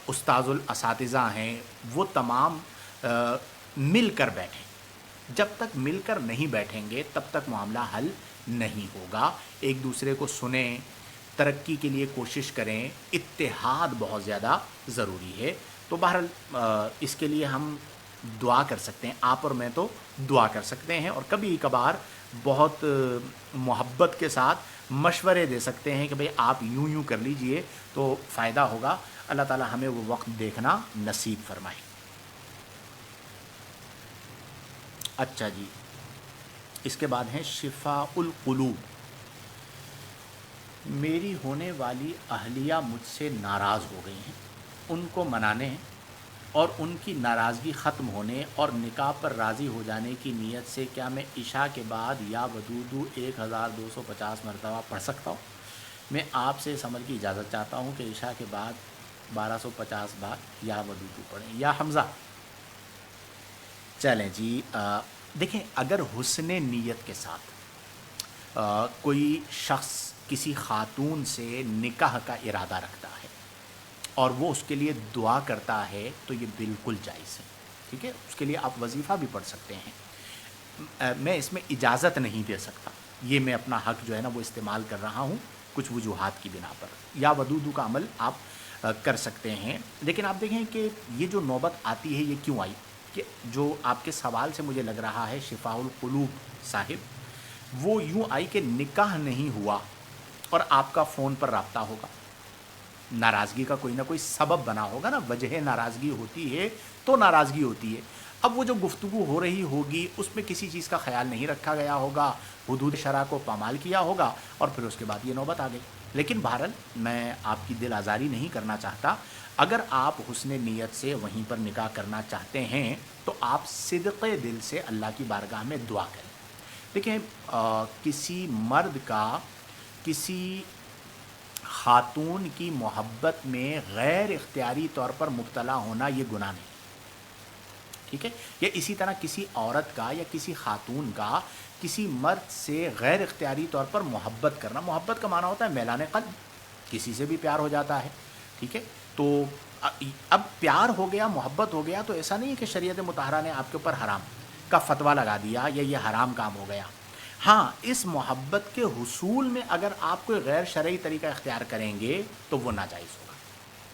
S2: استاذ الاساتذہ ہیں، وہ تمام مل کر بیٹھیں۔ جب تک مل کر نہیں بیٹھیں گے تب تک معاملہ حل نہیں ہوگا۔ ایک دوسرے کو سنیں، ترقی کے لیے کوشش کریں، اتحاد بہت زیادہ ضروری ہے۔ تو بہرحال اس کے لیے ہم دعا کر سکتے ہیں، آپ اور میں تو دعا کر سکتے ہیں، اور کبھی کبھار بہت محبت کے ساتھ مشورے دے سکتے ہیں کہ بھئی آپ یوں یوں کر لیجئے تو فائدہ ہوگا۔ اللہ تعالی ہمیں وہ وقت دیکھنا نصیب فرمائے۔ اچھا جی، اس کے بعد ہیں شفاء القلوب۔ میری ہونے والی اہلیہ مجھ سے ناراض ہو گئی ہیں، ان کو منانے اور ان کی ناراضگی ختم ہونے اور نکاح پر راضی ہو جانے کی نیت سے کیا میں عشاء کے بعد یا ودودو 1250 مرتبہ پڑھ سکتا ہوں؟ میں آپ سے اس عمل کی اجازت چاہتا ہوں کہ عشاء کے بعد 1250 بار یا ودودو پڑھیں۔ یا حمزہ، چلیں جی، دیکھیں اگر حسن نیت کے ساتھ کوئی شخص کسی خاتون سے نکاح کا ارادہ رکھتا ہے اور وہ اس کے لیے دعا کرتا ہے تو یہ بالکل جائز ہے، ٹھیک ہے؟ اس کے لیے آپ وظیفہ بھی پڑھ سکتے ہیں۔ میں اس میں اجازت نہیں دے سکتا، یہ میں اپنا حق جو ہے نا وہ استعمال کر رہا ہوں کچھ وجوہات کی بنا پر۔ یا ودودو کا عمل آپ کر سکتے ہیں، لیکن آپ دیکھیں کہ یہ جو نوبت آتی ہے یہ کیوں آئی؟ کہ جو آپ کے سوال سے مجھے لگ رہا ہے شفاء القلوب صاحب، وہ یوں آئی کہ نکاح نہیں ہوا اور آپ کا فون پر رابطہ ہوگا، ناراضگی کا کوئی نہ کوئی سبب بنا ہوگا نا، وجہ ناراضگی ہوتی ہے تو ناراضگی ہوتی ہے۔ اب وہ جو گفتگو ہو رہی ہوگی اس میں کسی چیز کا خیال نہیں رکھا گیا ہوگا، حدود شرع کو پامال کیا ہوگا، اور پھر اس کے بعد یہ نوبت آ گئی۔ لیکن بہرحال میں آپ کی دل آزاری نہیں کرنا چاہتا، اگر آپ حسن نیت سے وہیں پر نکاح کرنا چاہتے ہیں تو آپ صدق دل سے اللہ کی بارگاہ میں دعا کریں۔ دیکھیں کسی مرد کا کسی خاتون کی محبت میں غیر اختیاری طور پر مبتلا ہونا یہ گناہ نہیں، ٹھیک ہے؟ یا اسی طرح کسی عورت کا یا کسی خاتون کا کسی مرد سے غیر اختیاری طور پر محبت کرنا، محبت کا معنی ہوتا ہے میلان قلب، کسی سے بھی پیار ہو جاتا ہے، ٹھیک ہے؟ تو اب پیار ہو گیا، محبت ہو گیا تو ایسا نہیں ہے کہ شریعت مطہرہ نے آپ کے اوپر حرام کا فتویٰ لگا دیا یا یہ حرام کام ہو گیا۔ ہاں، اس محبت کے حصول میں اگر آپ کوئی غیر شرعی طریقہ اختیار کریں گے تو وہ ناجائز ہوگا،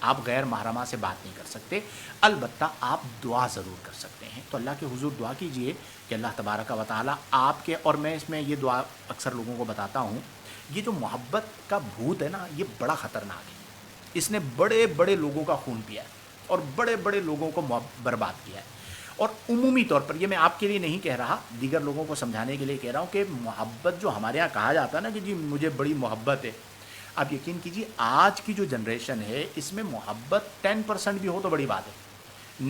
S2: آپ غیر محرمہ سے بات نہیں کر سکتے، البتہ آپ دعا ضرور کر سکتے ہیں۔ تو اللہ کے حضور دعا کیجئے کہ اللہ تبارک و تعالیٰ آپ کے، اور میں اس میں یہ دعا اکثر لوگوں کو بتاتا ہوں، یہ جو محبت کا بھوت ہے نا یہ بڑا خطرناک ہے، اس نے بڑے بڑے لوگوں کا خون پیا ہے اور بڑے بڑے لوگوں کو برباد کیا ہے۔ اور عمومی طور پر یہ میں آپ کے لیے نہیں کہہ رہا، دیگر لوگوں کو سمجھانے کے لیے کہہ رہا ہوں کہ محبت جو ہمارے ہاں کہا جاتا ہے نا کہ جی مجھے بڑی محبت ہے، آپ یقین کیجیے آج کی جو جنریشن ہے اس میں محبت 10% بھی ہو تو بڑی بات ہے،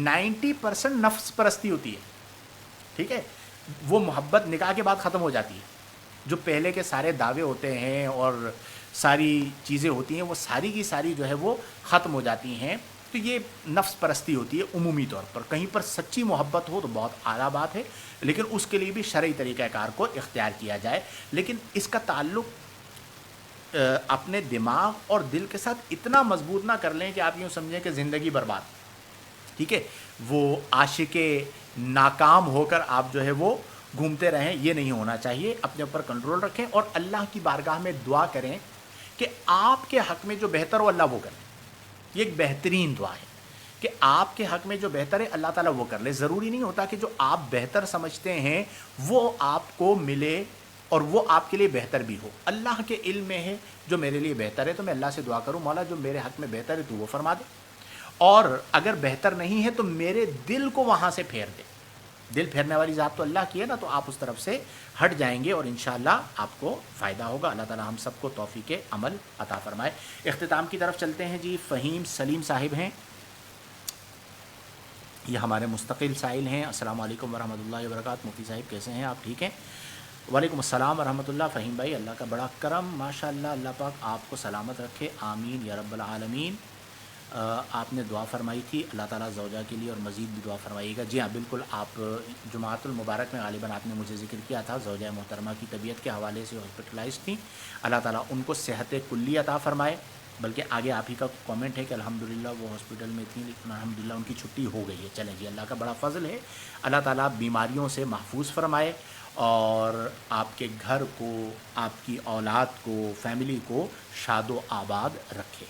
S2: 90% نفس پرستی ہوتی ہے، ٹھیک ہے؟ وہ محبت نکاح کے بعد ختم ہو جاتی ہے، جو پہلے کے سارے دعوے ہوتے ہیں اور ساری چیزیں ہوتی ہیں وہ ساری کی ساری جو ہے وہ ختم ہو جاتی ہیں۔ تو یہ نفس پرستی ہوتی ہے عمومی طور پر، کہیں پر سچی محبت ہو تو بہت اعلیٰ بات ہے، لیکن اس کے لیے بھی شرعی طریقہ کار کو اختیار کیا جائے، لیکن اس کا تعلق اپنے دماغ اور دل کے ساتھ اتنا مضبوط نہ کر لیں کہ آپ یوں سمجھیں کہ زندگی برباد، ٹھیک ہے، وہ عاشق ناکام ہو کر آپ جو ہے وہ گھومتے رہیں، یہ نہیں ہونا چاہیے. اپنے اوپر کنٹرول رکھیں اور اللہ کی بارگاہ میں دعا کریں کہ آپ کے حق میں جو بہتر ہو اللہ وہ کرے. یہ ایک بہترین دعا ہے کہ آپ کے حق میں جو بہتر ہے اللہ تعالیٰ وہ کر لے. ضروری نہیں ہوتا کہ جو آپ بہتر سمجھتے ہیں وہ آپ کو ملے اور وہ آپ کے لیے بہتر بھی ہو. اللہ کے علم میں ہے جو میرے لیے بہتر ہے، تو میں اللہ سے دعا کروں مولا جو میرے حق میں بہتر ہے تو وہ فرما دے، اور اگر بہتر نہیں ہے تو میرے دل کو وہاں سے پھیر دے. دل پھیرنے والی ذات تو اللہ کی ہے نا، تو آپ اس طرف سے ہٹ جائیں گے اور انشاءاللہ آپ کو فائدہ ہوگا. اللہ تعالی ہم سب کو توفیق عمل عطا فرمائے. اختتام کی طرف چلتے ہیں جی. فہیم سلیم صاحب ہیں، یہ ہمارے مستقل سائل ہیں. السلام علیکم ورحمۃ اللہ وبرکاتہ. مفتی صاحب کیسے ہیں آپ؟ ٹھیک ہیں؟ وعلیکم السلام ورحمۃ اللہ. فہیم بھائی اللہ کا بڑا کرم، ماشاء اللہ، اللہ پاک آپ کو سلامت رکھے، آمین یا رب العالمین. آپ نے دعا فرمائی تھی، اللہ تعالیٰ زوجہ کے لیے اور مزید بھی دعا فرمائیے گا. جی ہاں بالکل، آپ جمعۃ المبارک میں غالباً آپ نے مجھے ذکر کیا تھا، زوجہ محترمہ کی طبیعت کے حوالے سے ہاسپٹلائز تھیں. اللہ تعالیٰ ان کو صحت کلی عطا فرمائے. بلکہ آگے آپ ہی کا کامنٹ ہے کہ الحمدللہ وہ ہاسپٹل میں تھیں لیکن الحمدللہ ان کی چھٹی ہو گئی ہے. چلیں جی، اللہ کا بڑا فضل ہے. اللہ تعالیٰ بیماریوں سے محفوظ فرمائے اور آپ کے گھر کو، آپ کی اولاد کو، فیملی کو شاد و آباد رکھے.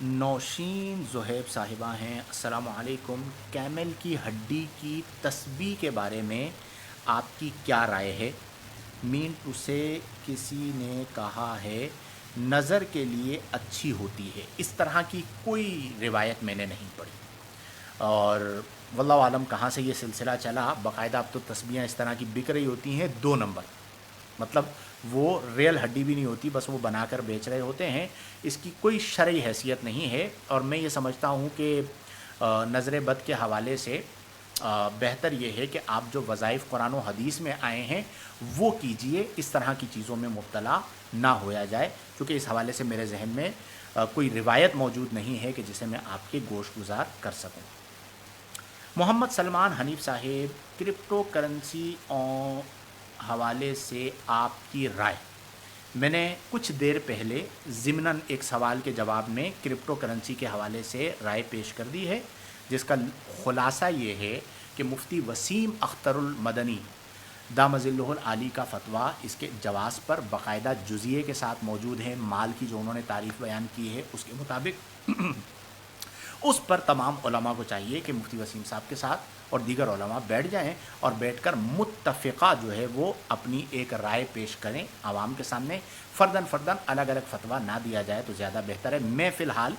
S2: نوشین زہیب صاحبہ ہیں، السلام علیکم. کیمل کی ہڈی کی تسبیح کے بارے میں آپ کی کیا رائے ہے؟ اسے کسی نے کہا ہے نظر کے لیے اچھی ہوتی ہے. اس طرح کی کوئی روایت میں نے نہیں پڑھی، اور واللہ عالم کہاں سے یہ سلسلہ چلا. باقاعدہ اب تو تسبیحیں اس طرح کی بک رہی ہوتی ہیں 2 نمبر، مطلب وہ ریل ہڈی بھی نہیں ہوتی، بس وہ بنا کر بیچ رہے ہوتے ہیں. اس کی کوئی شرعی حیثیت نہیں ہے، اور میں یہ سمجھتا ہوں کہ نظر بد کے حوالے سے بہتر یہ ہے کہ آپ جو وظائف قرآن و حدیث میں آئے ہیں وہ کیجئے، اس طرح کی چیزوں میں مبتلا نہ ہویا جائے، کیونکہ اس حوالے سے میرے ذہن میں کوئی روایت موجود نہیں ہے کہ جسے میں آپ کے گوش گزار کر سکوں. محمد سلمان حنیف صاحب، کرپٹو کرنسی حوالے سے آپ کی رائے. میں نے کچھ دیر پہلے ضمناً ایک سوال کے جواب میں کرپٹو کرنسی کے حوالے سے رائے پیش کر دی ہے، جس کا خلاصہ یہ ہے کہ مفتی وسیم اختر المدنی دام ظلہ العالی کا فتویٰ اس کے جواز پر باقاعدہ جزیے کے ساتھ موجود ہے. مال کی جو انہوں نے تعریف بیان کی ہے اس کے مطابق اس پر تمام علماء کو چاہیے کہ مفتی وسیم صاحب کے ساتھ اور دیگر علماء بیٹھ جائیں اور بیٹھ کر متفقہ جو ہے وہ اپنی ایک رائے پیش کریں عوام کے سامنے. فرداً الگ الگ فتویٰ نہ دیا جائے تو زیادہ بہتر ہے. میں فی الحال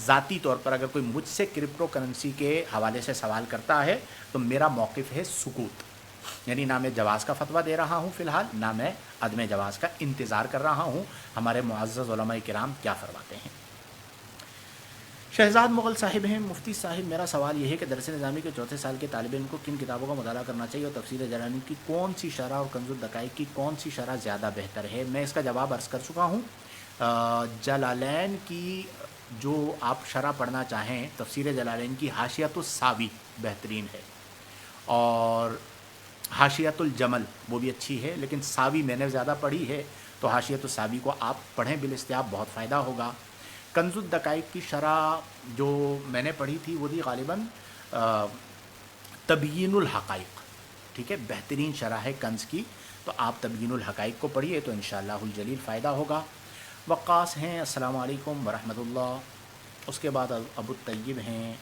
S2: ذاتی طور پر اگر کوئی مجھ سے کرپٹو کرنسی کے حوالے سے سوال کرتا ہے تو میرا موقف ہے سکوت، یعنی نہ میں جواز کا فتویٰ دے رہا ہوں فی الحال، نہ میں عدم جواز کا انتظار کر رہا ہوں ہمارے معزز علماء کرام کیا فرماتے ہیں. شہزاد مغل صاحب ہیں، مفتی صاحب میرا سوال یہ ہے کہ درس نظامی کے 4تھے سال کے طالب علم کو کن کتابوں کا مطالعہ کرنا چاہیے اور تفسیر جلالین کی کون سی شرح اور کنز الدقائق کی کون سی شرح زیادہ بہتر ہے؟ میں اس کا جواب عرض کر چکا ہوں. جلالین کی جو آپ شرح پڑھنا چاہیں، تفسیر جلالین کی حاشیۃ الساوی بہترین ہے، اور حاشیۃ الجمل وہ بھی اچھی ہے، لیکن ساوی میں نے زیادہ پڑھی ہے تو حاشیۃ الساوی کو آپ پڑھیں بالاستیاب، بہت فائدہ ہوگا. کنز الدقائق کی شرح جو میں نے پڑھی تھی وہ تھی غالباً تبیین الحقائق، ٹھیک ہے، بہترین شرح ہے کنز کی، تو آپ تبیین الحقائق کو پڑھیے تو انشاءاللہ الجلیل فائدہ ہوگا. وقاص ہیں، السلام علیکم ورحمۃ اللہ. اس کے بعد ابو الطیب ہیں،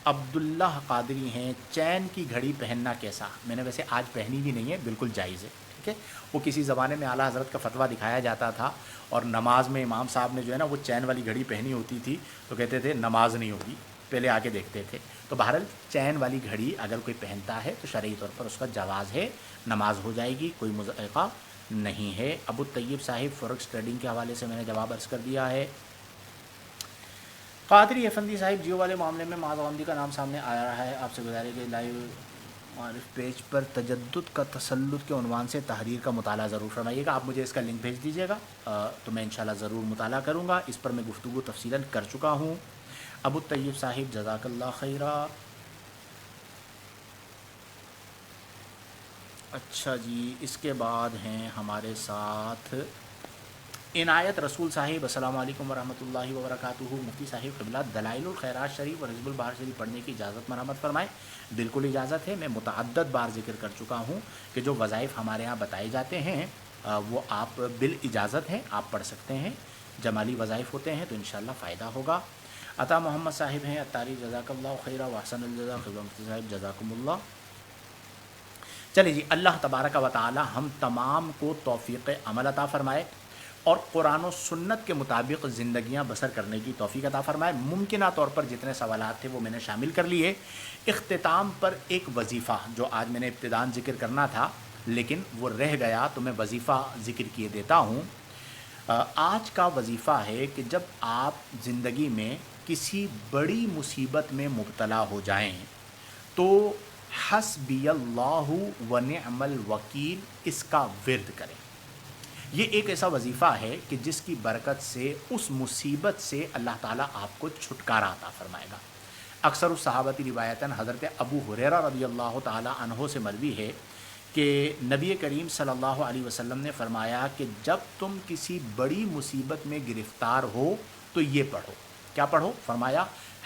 S2: عبداللہ قادری ہیں. چین کی گھڑی پہننا کیسا؟ میں نے ویسے آج پہنی بھی نہیں ہے، بالکل جائز ہے، ٹھیک ہے. وہ کسی زمانے میں اعلیٰ حضرت کا فتویٰ دکھایا جاتا تھا اور نماز میں امام صاحب نے جو ہے نا وہ چین والی گھڑی پہنی ہوتی تھی تو کہتے تھے نماز نہیں ہوگی، پہلے آ کے دیکھتے تھے. تو بہرحال چین والی گھڑی اگر کوئی پہنتا ہے تو شرعی طور پر اس کا جواز ہے، نماز ہو جائے گی، کوئی مضائقہ نہیں ہے. ابو طیب صاحب فورکس ٹریڈنگ کے حوالے سے میں نے جواب عرض کر دیا ہے. قادری افندی صاحب، جیو والے معاملے میں معاذ غامدی کا نام سامنے آ رہا ہے، آپ سے گزارش ہے لائیو معرف پیج پر تجدد کا تسلط کے عنوان سے تحریر کا مطالعہ ضرور فرمائیے گا. آپ مجھے اس کا لنک بھیج دیجیے گا تو میں انشاءاللہ ضرور مطالعہ کروں گا. اس پر میں گفتگو تفصیلاً کر چکا ہوں. ابو طیب صاحب جزاک اللہ خیرہ. اچھا جی، اس کے بعد ہیں ہمارے ساتھ عنایت رسول صاحب، السلام علیکم ورحمۃ اللہ وبرکاتہ۔ مفتی صاحب قبلہ دلائل الخیرات شریف اور حزب البہار شریف پڑھنے کی اجازت مرحمت فرمائیں۔ بالکل اجازت ہے، میں متعدد بار ذکر کر چکا ہوں کہ جو وظائف ہمارے ہاں بتائے جاتے ہیں وہ آپ بالاجازت ہیں، آپ پڑھ سکتے ہیں، جمالی وظائف ہوتے ہیں تو انشاءاللہ فائدہ ہوگا۔ عطا محمد صاحب ہیں، اتاری جزاک اللہ خیرہ واحسن الجزا، قبلہ مفتی صاحب جزاکم اللہ۔ چلیے جی، اللہ تبارک و تعالی ہم تمام کو توفیق عمل عطا فرمائے اور قرآن و سنت کے مطابق زندگیاں بسر کرنے کی توفیق عطا فرمائے۔ ممکنہ طور پر جتنے سوالات تھے وہ میں نے شامل کر لیے۔ اختتام پر ایک وظیفہ جو آج میں نے ابتداءً ذکر کرنا تھا لیکن وہ رہ گیا تو میں وظیفہ ذکر کیے دیتا ہوں۔ آج کا وظیفہ ہے کہ جب آپ زندگی میں کسی بڑی مصیبت میں مبتلا ہو جائیں تو حسبی اللہ و نعم الوکیل اس کا ورد کریں۔ یہ ایک ایسا وظیفہ ہے کہ جس کی برکت سے اس مصیبت سے اللہ تعالیٰ آپ کو چھٹکارا عطا فرمائے گا۔ اکثر الصحابتی روایتاً حضرت ابو ہریرہ رضی اللہ تعالیٰ عنہ سے مروی ہے کہ نبی کریم صلی اللہ علیہ وسلم نے فرمایا کہ جب تم کسی بڑی مصیبت میں گرفتار ہو تو یہ پڑھو۔ کیا پڑھو؟ فرمایا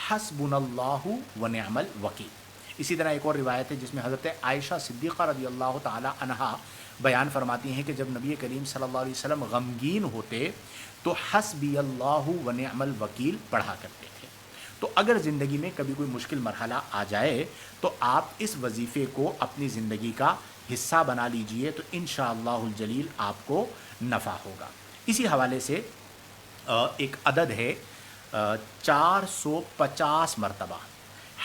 S2: حسبنا اللہ و نعم الوکیل۔ اسی طرح ایک اور روایت ہے جس میں حضرت عائشہ صدیقہ رضی اللہ تعالی عنہا بیان فرماتی ہیں کہ جب نبی کریم صلی اللہ علیہ وسلم غمگین ہوتے تو حسبی اللہ و نعم الوکیل پڑھا کرتے تھے۔ تو اگر زندگی میں کبھی کوئی مشکل مرحلہ آ جائے تو آپ اس وظیفے کو اپنی زندگی کا حصہ بنا لیجئے تو انشاءاللہ الجلیل آپ کو نفع ہوگا۔ اسی حوالے سے ایک عدد ہے 450 مرتبہ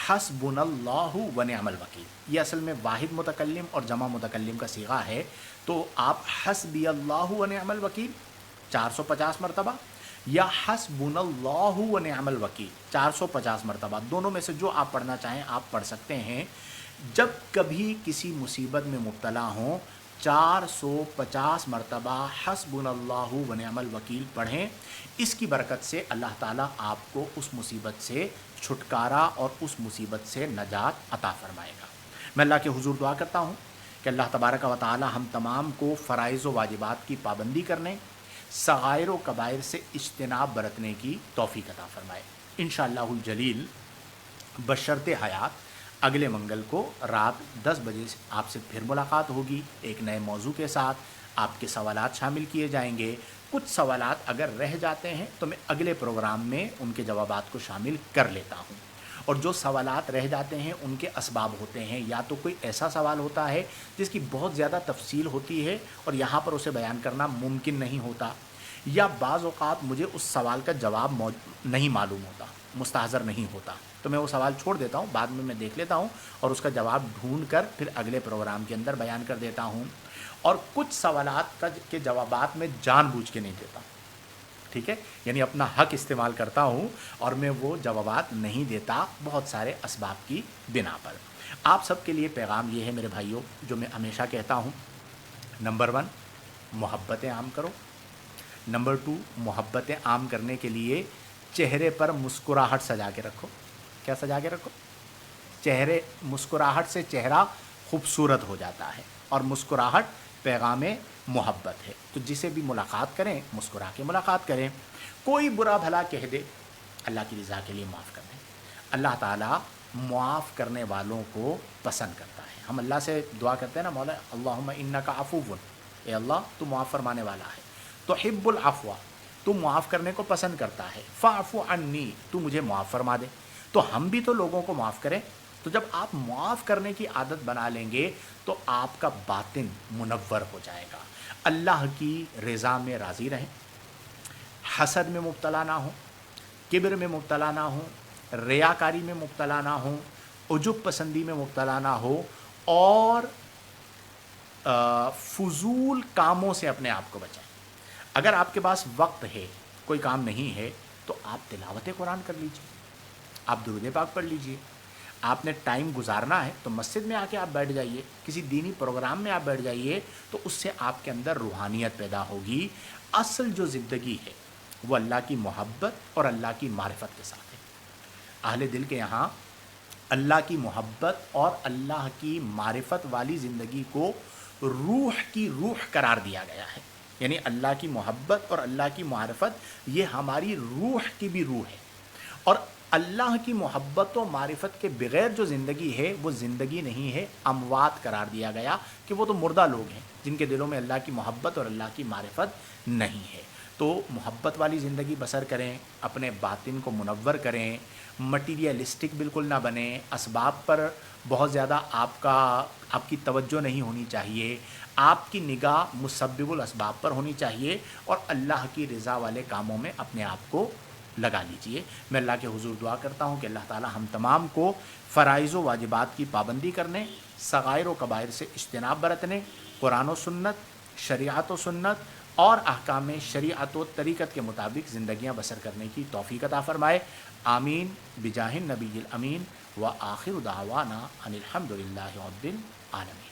S2: حسبنا اللہ و نعم الوکیل۔ یہ اصل میں واحد متکلم اور جمع متکلم کا صیغہ ہے، تو آپ حسبی اللہ و نعم الوکیل 450 مرتبہ یا حسبنا اللہ و نعم الوکیل 450 مرتبہ، دونوں میں سے جو آپ پڑھنا چاہیں آپ پڑھ سکتے ہیں۔ جب کبھی کسی مصیبت میں مبتلا ہوں 450 مرتبہ حسبنا اللہ و نعم الوکیل پڑھیں، اس کی برکت سے اللہ تعالیٰ آپ کو اس مصیبت سے چھٹکارا اور اس مصیبت سے نجات عطا فرمائے گا۔ میں اللہ کے حضور دعا کرتا ہوں کہ اللہ تبارک و تعالیٰ ہم تمام کو فرائض و واجبات کی پابندی کرنے، صغائر و کبائر سے اجتناب برتنے کی توفیق عطا فرمائے۔ انشاءاللہ الجلیل بشرط حیات اگلے منگل کو رات 10 بجے سے آپ سے پھر ملاقات ہوگی، ایک نئے موضوع کے ساتھ۔ آپ کے سوالات شامل کیے جائیں گے، کچھ سوالات اگر رہ جاتے ہیں تو میں اگلے پروگرام میں ان کے جوابات کو شامل کر لیتا ہوں، اور جو سوالات رہ جاتے ہیں ان کے اسباب ہوتے ہیں، یا تو کوئی ایسا سوال ہوتا ہے جس کی بہت زیادہ تفصیل ہوتی ہے اور یہاں پر اسے بیان کرنا ممکن نہیں ہوتا، یا بعض اوقات مجھے اس سوال کا جواب نہیں معلوم ہوتا، مستحضر نہیں ہوتا، تو میں وہ سوال چھوڑ دیتا ہوں، بعد میں دیکھ لیتا ہوں اور اس کا جواب ڈھونڈ کر پھر اگلے پروگرام کے اندر بیان کر دیتا ہوں۔ اور کچھ سوالات کے جوابات میں جان بوجھ کے نہیں دیتا، ٹھیک ہے، یعنی اپنا حق استعمال کرتا ہوں اور میں وہ جوابات نہیں دیتا بہت سارے اسباب کی بنا پر۔ آپ سب کے لیے پیغام یہ ہے میرے بھائیوں، جو میں ہمیشہ کہتا ہوں، نمبر 1 محبتیں عام کرو، نمبر 2 محبتیں عام کرنے کے لیے چہرے پر مسکراہٹ سجا کے رکھو۔ کیا سجا کے رکھو؟ مسکراہٹ سے چہرہ خوبصورت ہو جاتا ہے، اور مسکراہٹ پیغام محبت ہے، تو جسے بھی ملاقات کریں مسکرا کے ملاقات کریں۔ کوئی برا بھلا کہہ دے اللہ کی رضا کے لیے معاف کر دیں، اللہ تعالیٰ معاف کرنے والوں کو پسند کرتا ہے۔ ہم اللہ سے دعا کرتے ہیں نا، مولا اللہم انکا عفو، اے اللہ تو معاف فرمانے والا ہے، تحب العفو، تو معاف کرنے کو پسند کرتا ہے، فاعف عنی، تو مجھے معاف فرما دے۔ تو ہم بھی تو لوگوں کو معاف کریں، تو جب آپ معاف کرنے کی عادت بنا لیں گے تو آپ کا باطن منور ہو جائے گا۔ اللہ کی رضا میں راضی رہیں، حسد میں مبتلا نہ ہوں، کبر میں مبتلا نہ ہوں، ریاکاری میں مبتلا نہ ہوں، عجب پسندی میں مبتلا نہ ہو، اور فضول کاموں سے اپنے آپ کو بچائیں۔ اگر آپ کے پاس وقت ہے، کوئی کام نہیں ہے، تو آپ تلاوت قرآن کر لیجئے، آپ درود پاک پڑھ لیجئے۔ آپ نے ٹائم گزارنا ہے تو مسجد میں آ کے آپ بیٹھ جائیے، کسی دینی پروگرام میں آپ بیٹھ جائیے، تو اس سے آپ کے اندر روحانیت پیدا ہوگی۔ اصل جو زندگی ہے وہ اللہ کی محبت اور اللہ کی معرفت کے ساتھ ہے۔ اہل دل کے یہاں اللہ کی محبت اور اللہ کی معرفت والی زندگی کو روح کی روح قرار دیا گیا ہے. یعنی اللہ کی محبت اور اللہ کی معرفت یہ ہماری روح کی بھی روح ہے. اور اللہ کی محبت و معرفت کے بغیر جو زندگی ہے وہ زندگی نہیں ہے، اموات قرار دیا گیا کہ وہ تو مردہ لوگ ہیں جن کے دلوں میں اللہ کی محبت اور اللہ کی معرفت نہیں ہے. تو محبت والی زندگی بسر کریں، اپنے باطن کو منور کریں، مٹیریلسٹک بالکل نہ بنیں، اسباب پر بہت زیادہ آپ کی توجہ نہیں ہونی چاہیے، آپ کی نگاہ مسبب الاسباب پر ہونی چاہیے اور اللہ کی رضا والے کاموں میں اپنے آپ کو لگا لیجئے. میں اللہ کے حضور دعا کرتا ہوں کہ اللہ تعالی ہم تمام کو فرائض و واجبات کی پابندی کرنے، صغائر و کبائر سے اجتناب برتنے، قرآن و سنت، شریعت و سنت اور احکام شریعت و طریقت کے مطابق زندگیاں بسر کرنے کی توفیق عطا فرمائے. آمین بجاہ النبی الامین. وآخر دعوانا ان الحمد للہ رب العالمین.